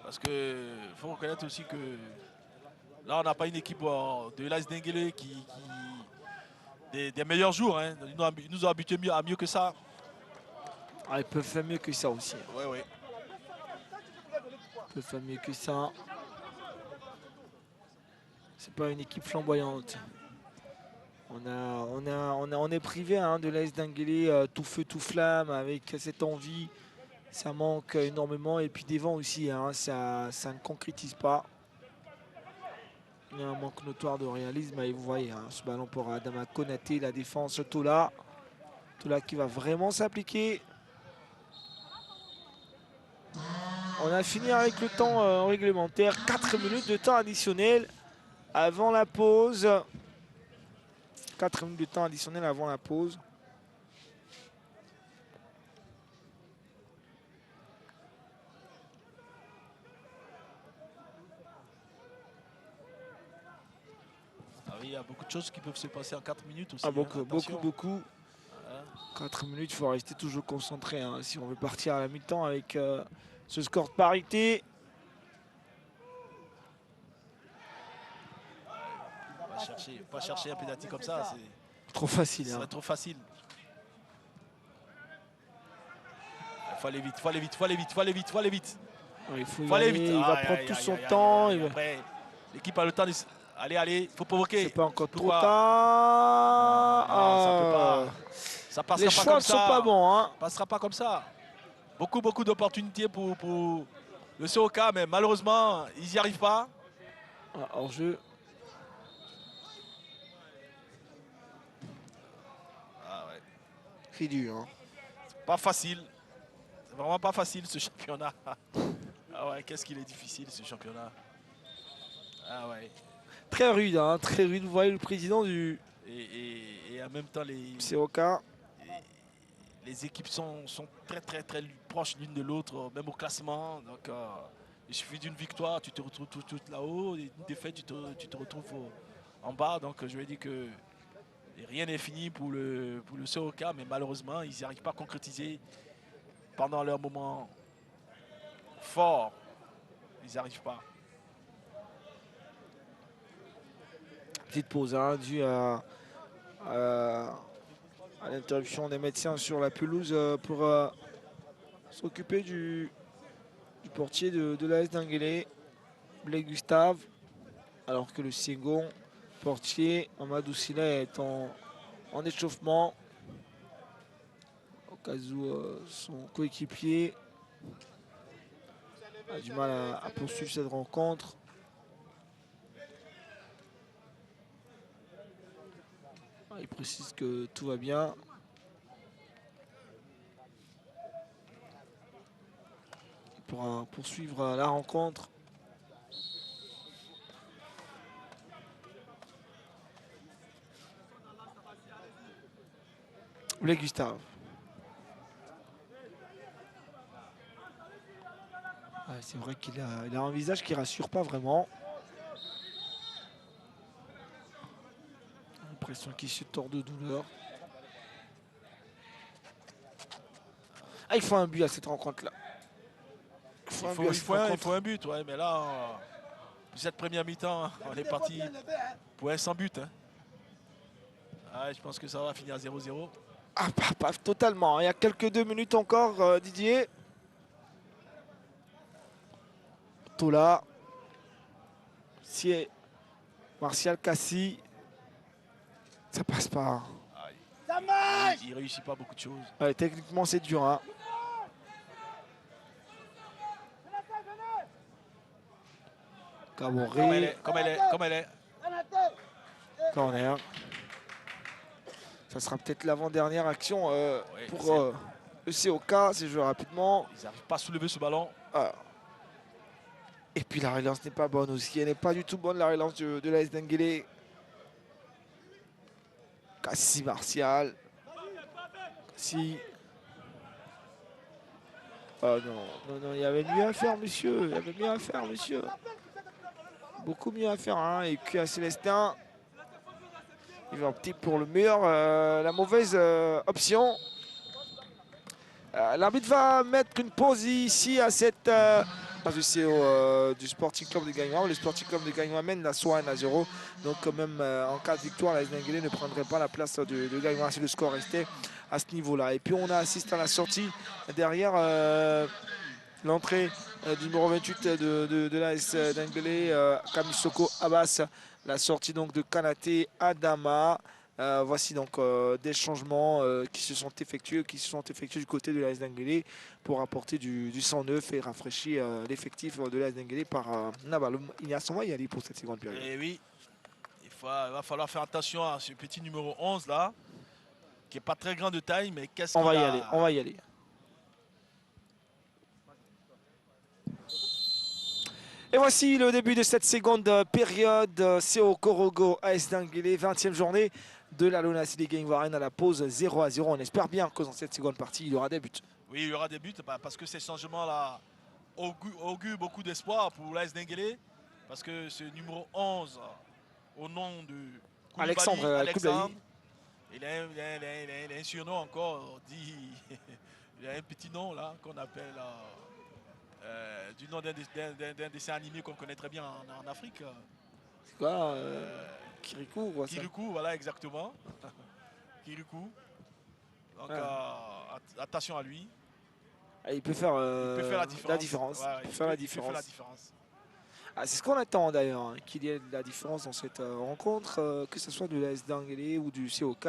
Parce qu'il faut reconnaître aussi que là, on n'a pas une équipe de l'AS Denguélé des meilleurs jours. Hein. Ils nous ont habitués à mieux que ça. Ils peuvent faire mieux que ça aussi. Oui. Peut faire mieux que ça. C'est pas une équipe flamboyante. On est privé de l'AS Denguélé tout feu tout flamme avec cette envie. Ça manque énormément et puis des vents aussi. Ça ne concrétise pas. Il y a un manque notoire de réalisme. Et vous voyez, hein, ce ballon pour Adama Konaté, la défense Tola. Tola qui va vraiment s'appliquer. On a fini avec le temps réglementaire. 4 minutes de temps additionnel avant la pause. 4 minutes de temps additionnel avant la pause. Ah oui, il y a beaucoup de choses qui peuvent se passer en 4 minutes aussi. Ah, hein, beaucoup. attention. 4 minutes, il faut rester toujours concentré hein, si on veut partir à la mi-temps avec ce score de parité. Pas chercher un pénalty comme ça, c'est Trop facile. Hein. trop facile. Il faut aller vite, faut aller vite, faut aller vite, faut aller vite, faut aller vite. Ouais, il faut y Faut aller aller, vite. il va prendre tout son temps. il va- Après, l'équipe a le temps de... Allez, il faut provoquer. C'est pas encore trop Pourquoi? tard. Non, ça peut pas. Ça passera Les pas choix comme ne sont ça. pas bons. Hein. Ça passera pas comme ça. Beaucoup d'opportunités pour le COK, mais malheureusement, ils n'y arrivent pas. Ah, hors-jeu. Ah ouais. C'est dur. Hein. Pas facile. C'est vraiment pas facile ce championnat. Ah ouais, qu'est-ce qu'il est difficile ce championnat. Ah ouais. Très rude, hein, très rude. Vous voyez le président du Et en même temps, COK. les équipes sont très proches l'une de l'autre, même au classement. Donc, il suffit d'une victoire, tu te retrouves tout là-haut. Et une défaite, tu te retrouves en bas. Donc, je vais dire que rien n'est fini pour le COK, mais malheureusement, ils n'y arrivent pas à concrétiser pendant leur moment fort. Ils n'y arrivent pas. Petite pause hein, due à l'interruption des médecins sur la pelouse pour s'occuper du portier de l'AS Denguélé, Blake Gustave, alors que le second portier, Amadou Silla, est en échauffement au cas où son coéquipier a du mal à poursuivre cette rencontre. Il précise que tout va bien. Il pourra poursuivre la rencontre. Blake Gustave. Ouais, c'est vrai qu'il a un visage qui rassure pas vraiment. L'impression qu'il se tord de douleur. Ah, il faut un but à cette rencontre-là. Il faut un but, ouais, mais là, cette première mi-temps, on est parti pour un sans but. Hein. Ah, je pense que ça va finir à 0-0. Ah, pas totalement. Il y a quelques 2 minutes encore, Didier. Tola. Sié. Martial Cassi. Ça passe pas. Il réussit pas beaucoup de choses. Ouais, techniquement, c'est dur. Hein. Camoré. Comme elle est. Corner. Ça sera peut-être l'avant-dernière action pour le COK. C'est joué rapidement. Ils n'arrivent pas à soulever ce ballon. Ah. Et puis la relance n'est pas bonne aussi. Elle n'est pas du tout bonne, la relance de l'AS Denguélé. Cassi Martial. Cassi. Oh non, il y avait mieux à faire, monsieur. Il y avait mieux à faire, monsieur. Beaucoup mieux à faire. Hein. Et puis à Célestin, il va opter pour le meilleur, la mauvaise option. L'arbitre va mettre une pause ici à cette du Sporting Club de Gagnois. Le Sporting Club de Gagnois mène la soirée 1-0. Donc quand même en cas de victoire, l'AS Denguélé ne prendrait pas la place de Gagnois si le score restait à ce niveau-là. Et puis on assiste à la sortie derrière l'entrée du numéro 28 de l'AS Denguélé, Kamisoko Abbas. La sortie donc de Kanaté Adama. Voici donc des changements qui se sont effectués du côté de l'AS Denguélé pour apporter du sang neuf et rafraîchir l'effectif de l'AS Denguélé par Nabaloum. Il y a son y aller pour cette seconde période. Et oui, il va falloir faire attention à ce petit numéro 11 là, qui n'est pas très grand de taille, mais qu'est-ce qu'il a... On va y aller. Et voici le début de cette seconde période. CO Korogo, AS Denguélé, 20e journée de la Lonas League Warren à la pause 0-0. On espère bien que dans cette seconde partie, il y aura des buts. Oui, il y aura des buts parce que ces changements-là augurent beaucoup d'espoir pour l'AS Denguélé. Parce que ce numéro 11, au nom de Alexandre, il a un surnom encore, il a un petit nom là qu'on appelle du nom d'un dessin animé qu'on connaît très bien en Afrique. C'est quoi Kirikou, Kirikou, voilà exactement. Kirikou. Donc attention à lui. Il peut faire, la différence. Ouais, il peut faire la différence. C'est ce qu'on attend d'ailleurs, hein, qu'il y ait de la différence dans cette rencontre, que ce soit de l'AS Denguélé ou du COK.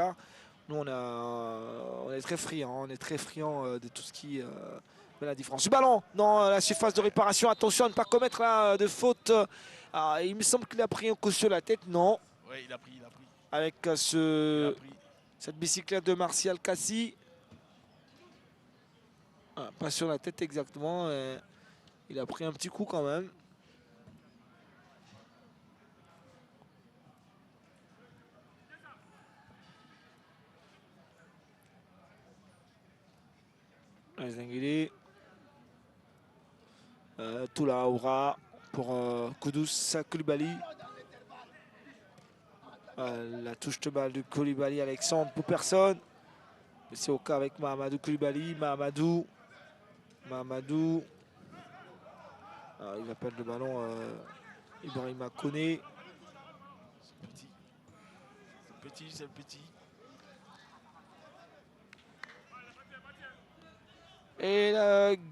Nous, on est très friands, de tout ce qui fait la différence. Du ballon dans la surface de réparation. Attention à ne pas commettre de faute. Il me semble qu'il a pris un coup sur la tête. Non. Oui, il a pris. Avec cette bicyclette de Martial Cassi. Pas sur la tête exactement. Il a pris un petit coup quand même. AS Denguélé. Toula Aura pour Koudous Koulibaly. La touche de balle de Koulibaly, Alexandre pour personne. C'est au cas avec Mahamadou Koulibaly. Mahamadou. Il va perdre le ballon. Ibrahima Koné. C'est petit. Et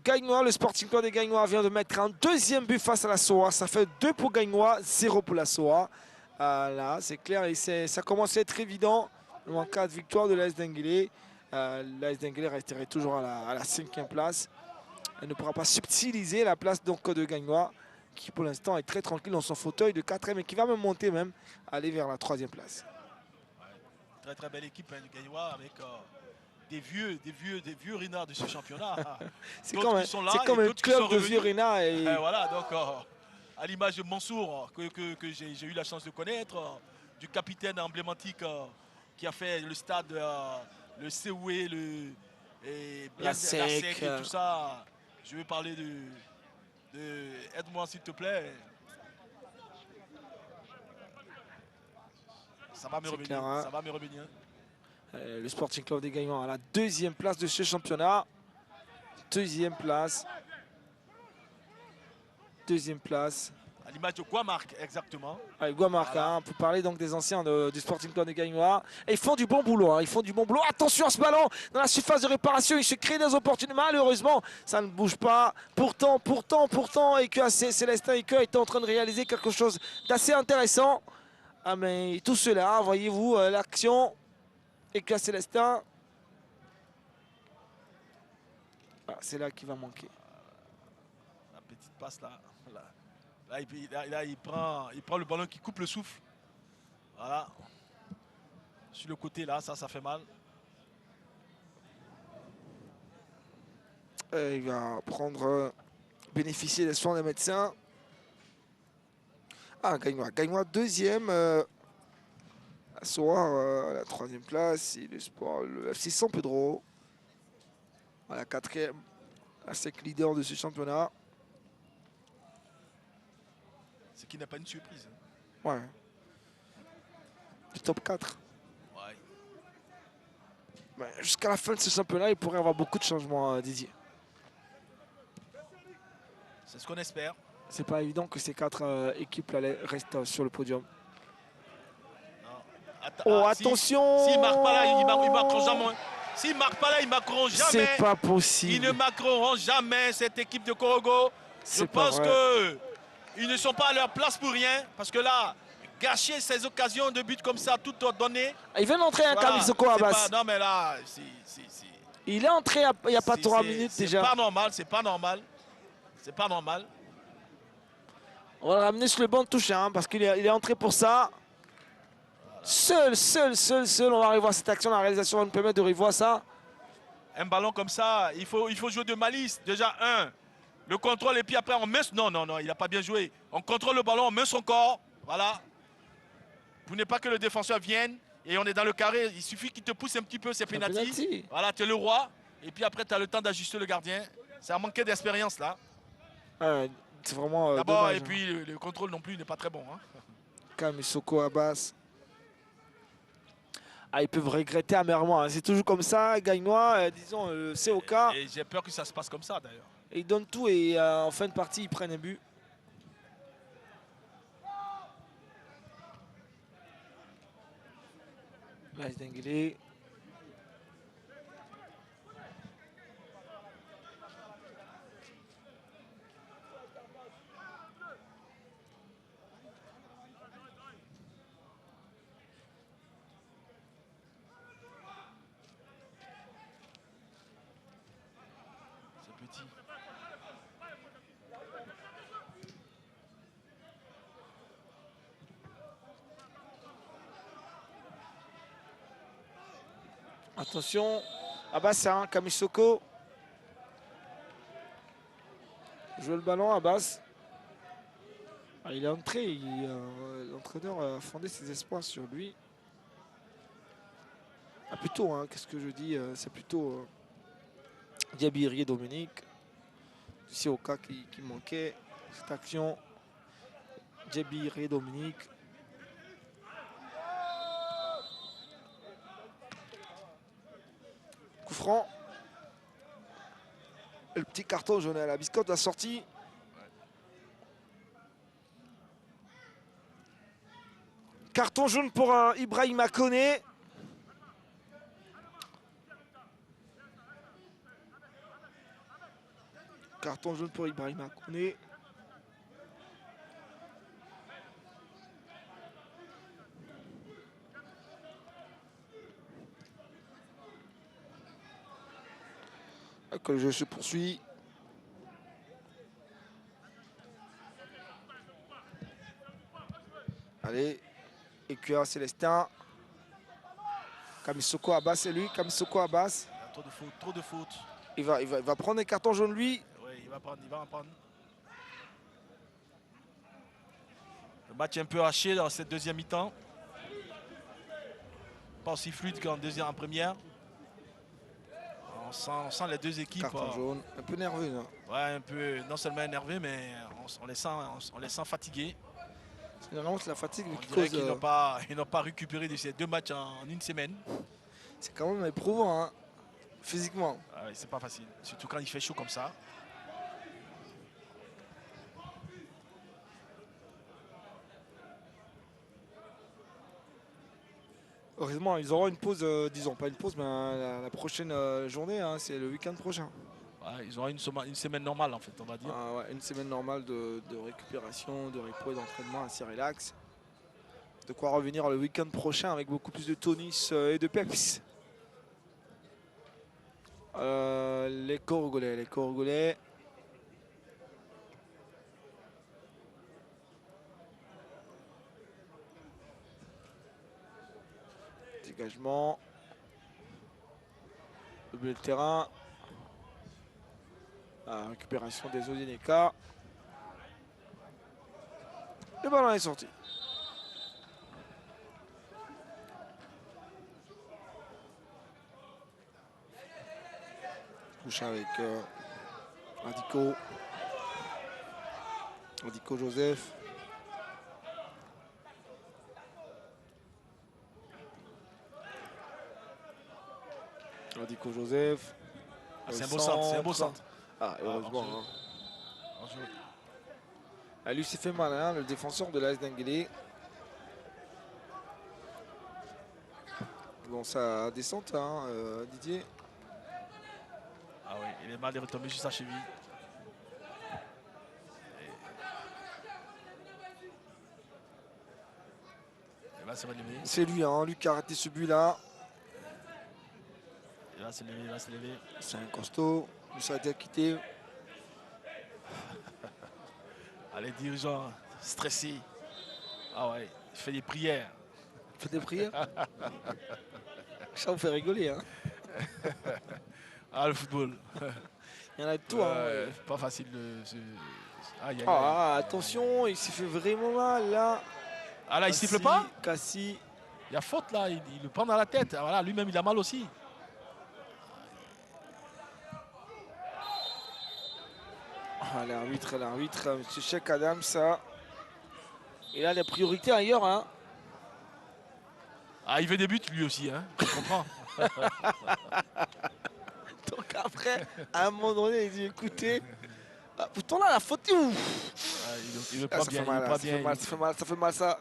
Gagnois, le Sporting Club des Gagnois vient de mettre un deuxième but face à la SOA. Ça fait 2 pour Gagnois, 0 pour la SOA. Là, c'est clair et ça commence à être évident en cas de victoire de l'AS Denguélé. L'AS Denguélé resterait toujours à la 5e place. Elle ne pourra pas subtiliser la place donc de Gagnois, qui pour l'instant est très tranquille dans son fauteuil de 4e et qui va même monter aller vers la 3e place. Très très belle équipe du Gagnois avec des vieux renards de ce championnat. C'est comme un club de vieux renards. Voilà, donc à l'image de Mansour que j'ai eu la chance de connaître, du capitaine emblématique qui a fait le stade, le COE, la SEC et tout ça. Je vais parler aide-moi s'il te plaît. Ça va me revenir. Clair, ça va me revenir. Le Sporting Club des Gagnois à la 2e place de ce championnat. 2e place. À l'image de Guamarc, exactement. Guamarc, voilà. Pour parler donc des anciens du Sporting Club des Gagnois. Et ils font du bon boulot. Attention à ce ballon dans la surface de réparation. Il se crée des opportunités. Malheureusement, ça ne bouge pas. Pourtant, EQA Célestin EQA était en train de réaliser quelque chose d'assez intéressant. Mais tout cela, voyez-vous, l'action EQA Célestin. C'est là qu'il va manquer. La petite passe là. Là, il prend le ballon qui coupe le souffle. Voilà. Sur le côté là, ça fait mal. Il va bénéficier des soins des médecins. Gagnois 2e. Soir à la 3e place. Et le FC San Pedro à la 4e. La SEC leader de ce championnat. Ce qui n'est pas une surprise. Ouais. Du top 4. Ouais. Jusqu'à la fin de ce championnat, il pourrait y avoir beaucoup de changements, Didier. C'est ce qu'on espère. C'est pas évident que ces 4 équipes restent sur le podium. Attention! S'ils ne marquent pas là, ils ne marqueront jamais. S'ils ne marquent pas là, ils ne marqueront jamais. C'est pas possible. Ils ne marqueront jamais, cette équipe de Korogo. Je pense qu'ils ne sont pas à leur place pour rien. Parce que là, gâcher ces occasions de but comme ça, tout donné. Il vient d'entrer un Camille Soko Abbas. Non, mais là, il est entré il n'y a pas 3 minutes déjà. C'est pas normal, c'est pas normal. C'est pas normal. On va le ramener sur le banc de touche, hein, parce qu'il est entré pour ça. Seul. On va revoir cette action. La réalisation va nous permettre de revoir ça. Un ballon comme ça, il faut jouer de malice. Déjà, le contrôle, et puis après, on met... Non, il n'a pas bien joué. On contrôle le ballon, on met son corps. Voilà. Pour ne pas que le défenseur vienne. Et on est dans le carré. Il suffit qu'il te pousse un petit peu, c'est pénalty. Voilà, tu es le roi. Et puis après, tu as le temps d'ajuster le gardien. Ça a manqué d'expérience, là. C'est vraiment d'abord, dommage, et puis le contrôle non plus n'est pas très bon. Hein. Camille Soko Abbas. Ils peuvent regretter amèrement. Hein. C'est toujours comme ça, Gagnois, disons, le COK. Et j'ai peur que ça se passe comme ça, d'ailleurs. Ils donnent tout et en fin de partie, ils prennent un but. L'AS Denguélé. Attention, Abbas, hein, Camille Soko. Joue le ballon, Abbas. Il est entré, l'entraîneur a fondé ses espoirs sur lui. Plutôt, hein, qu'est-ce que je dis, c'est plutôt Diabiri et Dominique. Du COK qui manquait cette action. Diabiri et Dominique. Coup franc. Le petit carton jaune à la biscotte, la sortie. Carton jaune pour Ibrahima Koné. Carton jaune pour Ibrahima Koné. Que le jeu se poursuit. Allez, EQA Célestin. Camille Soko Abbas, c'est lui. Camille Soko Abbas. Trop de fautes. Il va prendre des cartons jaunes, lui. Oui, il va en prendre. Le match est un peu haché dans cette deuxième mi-temps. Pas aussi fluide en première. On sent les deux équipes. Carton jaune, un peu nerveux. Là. Ouais, un peu, non seulement énervés, mais on les sent fatigués. C'est vraiment la fatigue qui cause. Ils n'ont pas récupéré de ces deux matchs en une semaine. C'est quand même éprouvant, hein, physiquement. Ah ouais, c'est pas facile, surtout quand il fait chaud comme ça. Heureusement, ils auront une pause, disons pas une pause, mais la prochaine journée, hein, c'est le week-end prochain. Ouais, ils auront une semaine normale en fait, on va dire. Ouais, une semaine normale de récupération, de repos et d'entraînement assez relax. De quoi revenir le week-end prochain avec beaucoup plus de tonus et de peps. Les Congolais. Dégagement. Le bleu de terrain. Récupération des Odineka. Le ballon est sorti. Touche avec Radico Joseph. Radico Joseph. C'est un beau centre, c'est un beau centre. Heureusement. Lui s'est fait mal, hein, le défenseur de l'AS Denguélé. Bon, ça descente, hein, Didier. Ah oui, il est mal retombé juste à cheville. Là, c'est relevé. C'est lui, hein, lui qui a raté ce but-là. Il va se lever, il va se lever. C'est un costaud. Ça a été quitté. Les dirigeants stressés. Ah ouais, il fait des prières. Faites des prières. Ça vous fait rigoler, hein. Ah, le football. Il y en a de tout, hein. Pas facile de se... Aïe, aïe, aïe. Ah, attention, il s'est fait vraiment mal, là. Ah là, il siffle pas? Cassie. Il y a faute là, il le prend dans la tête. Ah, voilà, lui-même, il a mal aussi. Ah, l'arbitre, M. Cheikh Adam, ça. Il a les priorités ailleurs, hein. Ah, il veut des buts lui aussi, hein. Je comprends. Donc après, à un moment donné, il dit écoutez, ah, pourtant là, la faute, ouf. Ah, il le prend bien, il le prend bien. Ça fait mal, ça.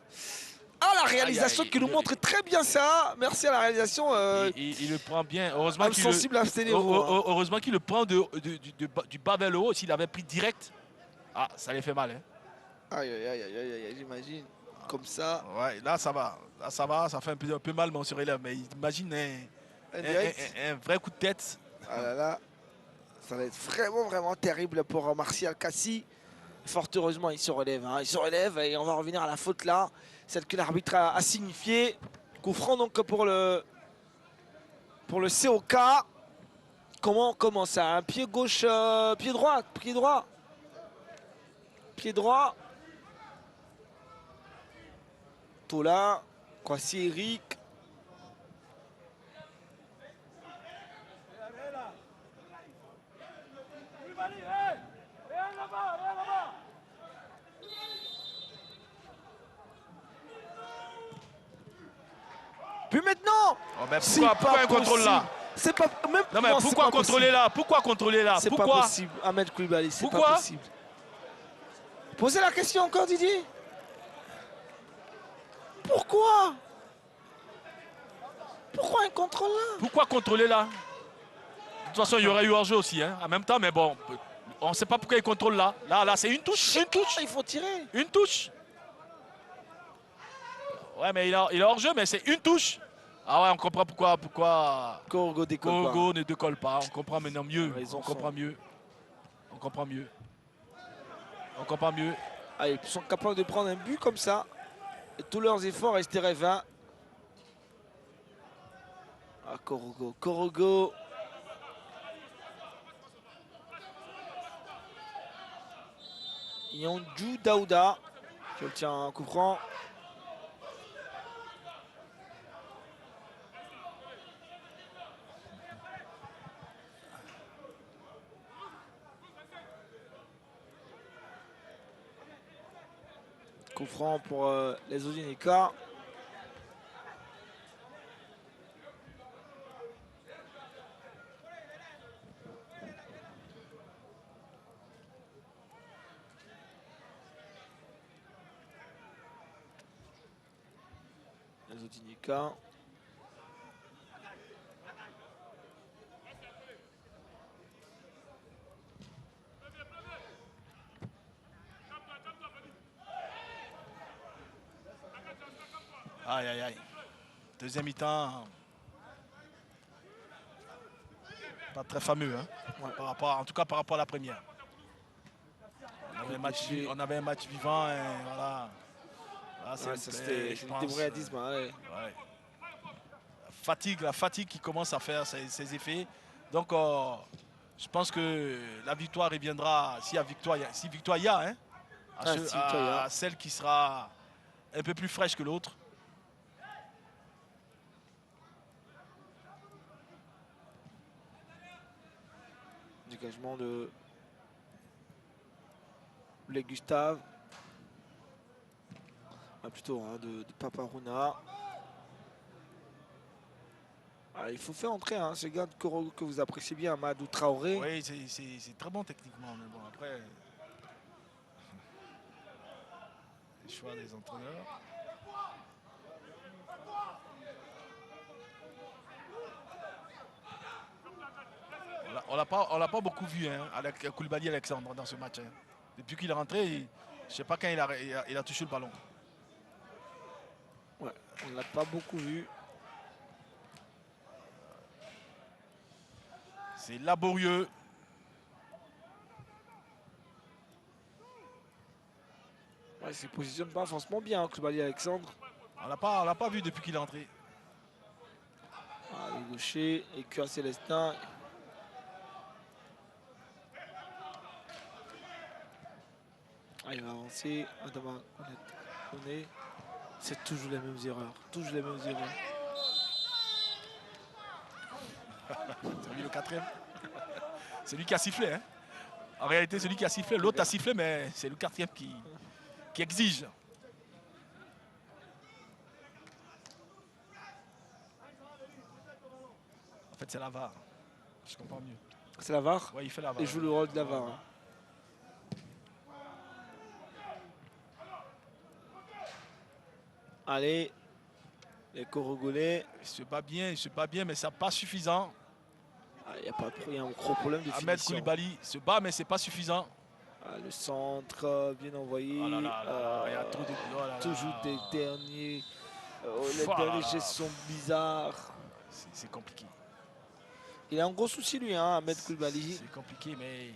Ah, la réalisation qui nous montre très bien ça. Merci à la réalisation. Il le prend bien. Heureusement qu'il sensible à ce niveau. heureusement qu'il le prend du bas vers le haut. S'il avait pris direct, ah, ça les fait mal. Hein. Aïe, j'imagine. Comme ça. Ouais, là, ça va. Là, ça va. Ça fait un peu mal, mais on se relève. Mais imagine un vrai coup de tête. Ah là là. Ça va être vraiment terrible pour Martial Cassie. Fort heureusement, il se relève. Hein. Il se relève et on va revenir à la faute là. Celle que l'arbitre a signifiée. Coup franc donc pour le COK. Comment on commence ça? Un pied gauche, pied droit. Tola, Kwasi Eric. Puis maintenant, oh ben pourquoi un contrôle là? C'est pas même. Non mais pourquoi contrôler là? Pourquoi contrôler là? C'est pas possible, Ahmed Koulibaly. C'est pas possible. Posez la question encore, Didier. Pourquoi un contrôle là? Pourquoi contrôler là? De toute façon, il y aurait eu hors-jeu aussi, hein, en même temps, mais bon, on ne sait pas pourquoi il contrôle là. Là, c'est une touche. Il faut tirer. Une touche. Ouais, mais il a hors-jeu, mais c'est une touche. Ah ouais, on comprend pourquoi Korogo ne décolle pas. On comprend maintenant mieux. On comprend mieux. Ah, ils sont capables de prendre un but comme ça. Et tous leurs efforts resteraient vains. Ah, Korogo. Yonju Daouda qui obtient un coup franc. Coup franc pour les Odinika. Les Odinika. Aïe. Deuxième mi-temps. Pas très fameux, hein. Ouais. En tout cas par rapport à la première. On avait un match vivant et voilà. Là, c'était le débrouillardisme. Ouais. La fatigue qui commence à faire ses effets. Donc je pense que la victoire reviendra, si victoire il y a, hein, à celle qui sera un peu plus fraîche que l'autre. Dégagement de les Gustave. Plutôt hein, de Paparuna. Il faut faire entrer hein, ce gars de Korogo que vous appréciez bien, Amadou Traoré. Oui, c'est très bon techniquement, mais bon, après, les choix des entraîneurs. On l'a pas beaucoup vu, hein, avec Koulibaly Alexandre dans ce match. Hein. Depuis qu'il est rentré, je ne sais pas quand il a touché le ballon. Ouais, on ne l'a pas beaucoup vu. C'est laborieux. Ouais, il se positionne pas forcément bien, Koulibaly Alexandre. On l'a pas vu depuis qu'il est entré. Ah, le gaucher, et Cuir Célestin. Ah, il va avancer. Adama Koné. C'est toujours les mêmes erreurs. Toujours les mêmes erreurs. C'est lui le quatrième. C'est lui qui a sifflé. Hein. En réalité, c'est lui qui a sifflé. L'autre a sifflé, mais c'est le quatrième qui exige. En fait, c'est la VAR. Je comprends mieux. C'est la VAR. Ouais, il fait la VAR. Il joue le rôle de la VAR. Allez, les Corogolais. Il se bat bien, mais ça pas suffisant. Il y a un gros problème de Ahmed finition. Koulibaly se bat, mais c'est pas suffisant. Ah, le centre, bien envoyé. Oh là là là là, il y a trop de... oh là là. Toujours des derniers. Les derniers gestes sont bizarres. C'est compliqué. Il a un gros souci, lui, hein, Ahmed Koulibaly. C'est compliqué, mais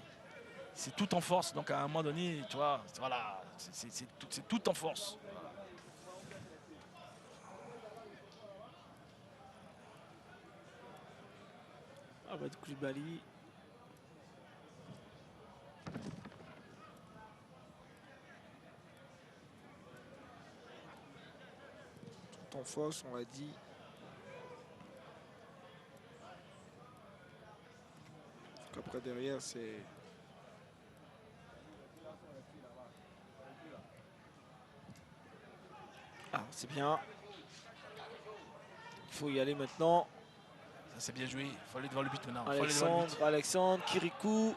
c'est tout en force. Donc à un moment donné, tu vois, voilà, c'est tout en force. Ahmed Koulibaly. Tout en force, on l'a dit. Après derrière, c'est... Ah, c'est bien. Il faut y aller maintenant. Ça c'est bien joué. Il faut aller devant le but maintenant. Alexandre, Kirikou,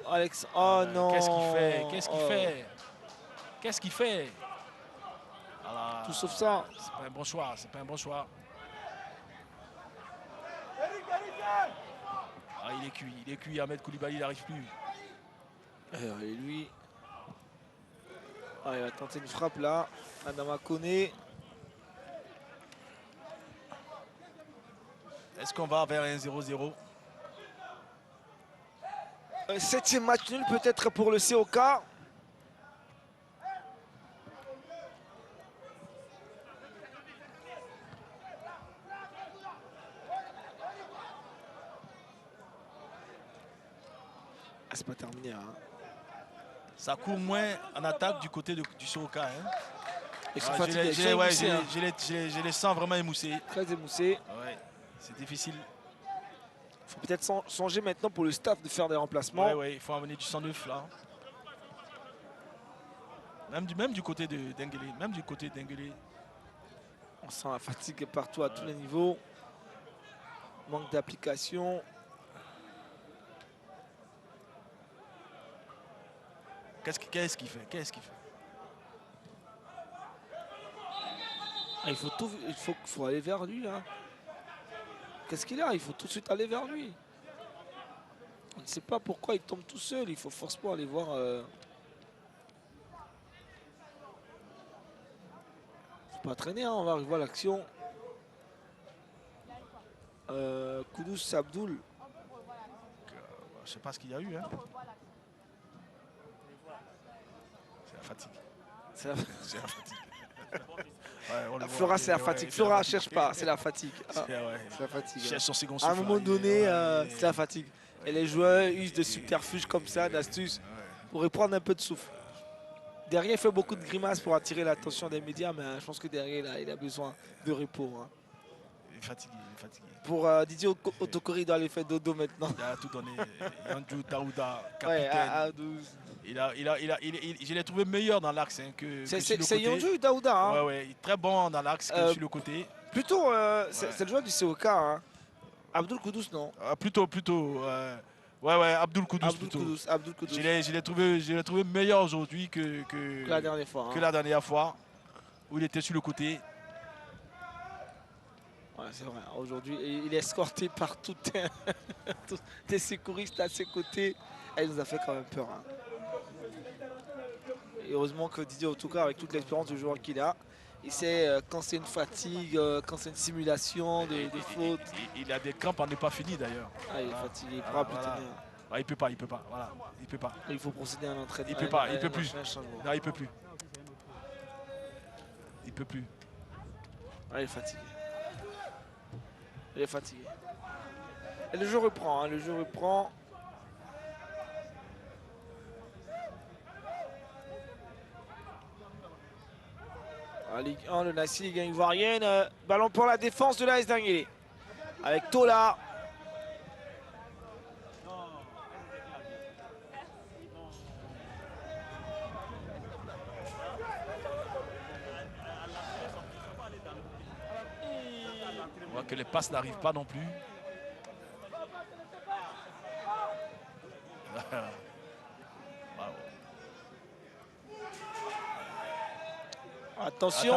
Oh non. Qu'est-ce qu'il fait? Qu'est-ce qu'il fait? Voilà. Tout sauf ça. C'est pas un bon choix. C'est pas un bon choix. Ah, il est cuit. Ahmed Koulibaly, il n'arrive plus. Et lui. Ah, il va tenter une frappe là. Adama Koné. Est-ce qu'on va vers un 0-0? Septième match nul peut-être pour le COK. C'est pas terminé. Hein. Ça court moins en attaque du côté du COK. Hein. Ils sont fatigués. Je les sens vraiment émoussés. Très émoussés. Ouais, c'est difficile. Il faut peut-être songer maintenant pour le staff de faire des remplacements. Ouais, il faut amener du 109 là. Même du côté de Denguele. On sent la fatigue partout à tous les niveaux. Manque d'application. Qu'est-ce qu'il fait? Ah, il faut aller vers lui là. Qu'est-ce qu'il a? Il faut tout de suite aller vers lui. On ne sait pas pourquoi il tombe tout seul. Il faut forcément aller voir. Faut pas traîner, hein. On va arriver à l'action. Koudous Abdoul. Je sais pas ce qu'il y a eu. Hein. C'est la fatigue. C'est la fatigue. Ouais, Flora, c'est la fatigue. Flora, cherche pas, c'est la fatigue. C'est la fatigue. À un moment donné, c'est la fatigue. Et les joueurs usent de subterfuges comme ça, d'astuces, pour reprendre un peu de souffle. Derrière, il fait beaucoup de grimaces pour attirer l'attention des médias, mais je pense que derrière, là, il a besoin de repos. Hein. Il est fatigué. Pour Didier Otokori, il doit aller faire dodo maintenant. Il a tout donné. Yandou Daouda, capitaine. Je l'ai trouvé meilleur dans l'axe hein, que sur le côté. C'est Yandou Daouda. Hein. Ouais, très bon dans l'axe que sur le côté. Plutôt, c'est le joueur du COK. Hein. Abdoul Koudous, non? Plutôt. Abdoul Koudous. Abdoul Koudous. Je l'ai trouvé meilleur aujourd'hui que la dernière fois. Que la dernière fois, où il était sur le côté. Ouais, c'est vrai. Aujourd'hui, il est escorté par tous les secouristes à ses côtés. Et il nous a fait quand même peur. Hein. Et heureusement que Didier Otokar, avec toute l'expérience du joueur qu'il a, Il sait quand c'est une fatigue, quand c'est une simulation, des fautes. Il a des crampes à ne pas finir d'ailleurs. Ah, il est fatigué, il ne pourra plus tenir. Ah, il peut pas. Voilà, il peut pas. Il faut procéder à un entraînement. Il peut plus. Non, il peut plus. Il peut plus. Ah, il est fatigué. Il est fatigué. Et le jeu reprend, hein, le jeu reprend. En Ligue 1, le Nassi Ligue 1 ivoirienne. Ballon pour la défense de l'AS Denguélé. Avec Tola. On voit que les passes n'arrivent pas non plus. Attention.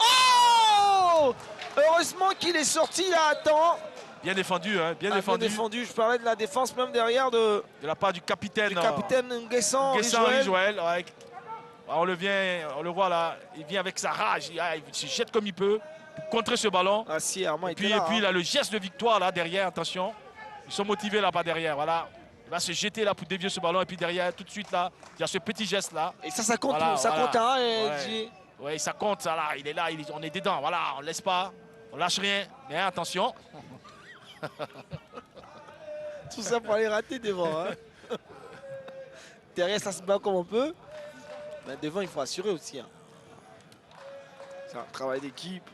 Oh! Heureusement qu'il est sorti là à temps. Bien défendu, hein, bien Bien défendu. Je parlais de la défense même derrière de la part du capitaine. Nguessan Joël. Ouais. On le voit là, il vient avec sa rage, il se jette comme il peut pour contrer ce ballon. Ah si, Armand et puis il a le geste de victoire là derrière, attention. Ils sont motivés là-bas derrière, voilà. Il va se jeter là pour dévier ce ballon et puis derrière, tout de suite là, il y a ce petit geste là. Et ça compte, voilà, ça compte, hein, ouais, ça compte, ça là, il est là, on est dedans, voilà, on ne laisse pas, on lâche rien, mais attention. Tout ça pour aller rater devant. Hein. Derrière, ça se bat comme on peut. Mais devant, il faut assurer aussi. Hein. C'est un travail d'équipe.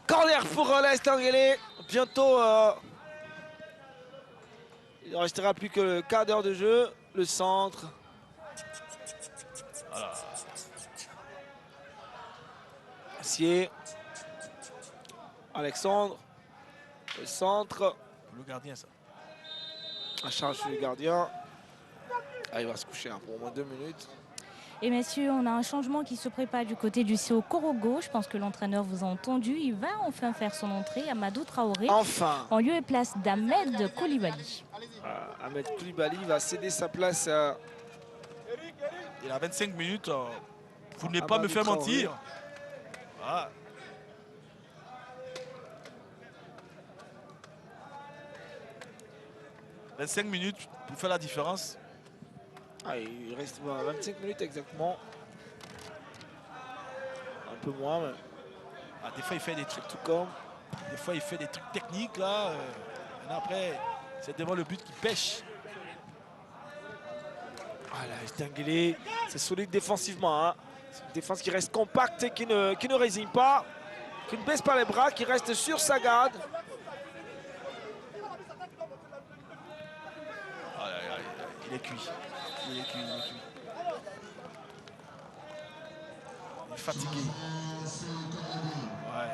Corner pour l'AS Denguélé. Bientôt, il ne restera plus que le quart d'heure de jeu. Le centre. Voilà. Assier. Alexandre. Le centre. Le gardien, ça. La charge sur le gardien. Ah, il va se coucher hein, pour au moins 2 minutes. Et messieurs, on a un changement qui se prépare du côté du CO Korogo. Je pense que l'entraîneur vous a entendu. Il va enfin faire son entrée, Amadou Traoré. Enfin. En lieu et place d'Ahmed Koulibaly. Ahmed Koulibaly va céder sa place à... Il a 25 minutes. Vous ne pas me faire mentir. Ah. « 25 minutes pour faire la différence. » Ah, il reste 25 minutes exactement. Un peu moins, mais... Ah, des fois, il fait des trucs. Tout comme. Des fois, il fait des trucs techniques, là. Après, c'est devant le but qui pêche. Ah là, Denguélé, c'est solide défensivement. Hein. C'est une défense qui reste compacte et qui ne résigne pas. Qui ne baisse pas les bras, qui reste sur sa garde. Il est cuit. Il est fatigué. Ouais.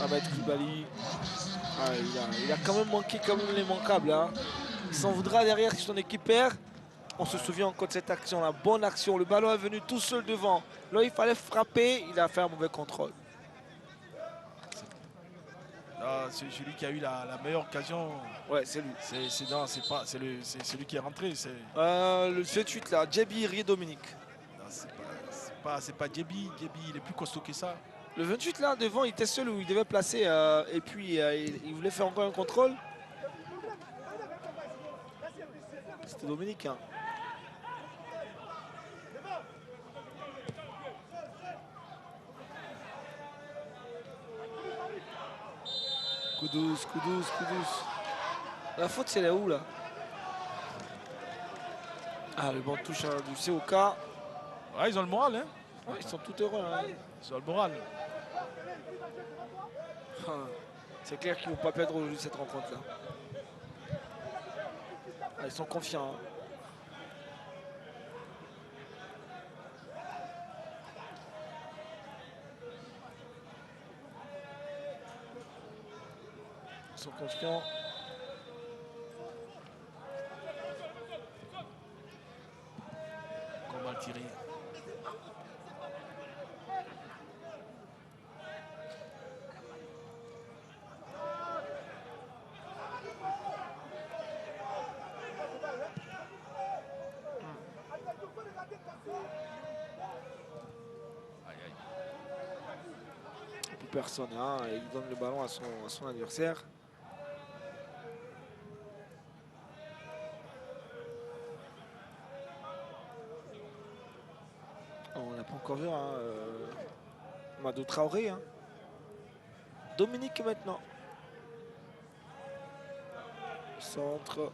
Ahmed Koulibaly. Ah, il a quand même manqué les manquables. Hein. Il s'en voudra derrière si son équipe perd. On se souvient encore de cette action, la bonne action. Le ballon est venu tout seul devant. Là, il fallait frapper. Il a fait un mauvais contrôle. C'est celui qui a eu la meilleure occasion. Ouais, c'est lui. C'est celui qui est rentré. Le 28 là, Djebi Rie-Dominique. C'est pas Djebi. Djebi, il est plus costaud que ça. Le 28 là, devant, il était seul où il devait placer. Et puis, il voulait faire encore un contrôle. C'était Dominique. Hein. Koudous. La faute, c'est là où, là? Ah, le banc de touche hein, du COK. Ouais, ils ont le moral, hein. Ouais, ils sont tout heureux. Hein. Ils ont le moral. C'est clair qu'ils ne vont pas perdre aujourd'hui cette rencontre-là. Ah, ils sont confiants. Hein. Ils sont confiants. Comment le tirer? personne. Hein. Il donne le ballon à son adversaire. On n'a pas encore vu hein, Madou Traoré. Hein. Dominique maintenant. Centre.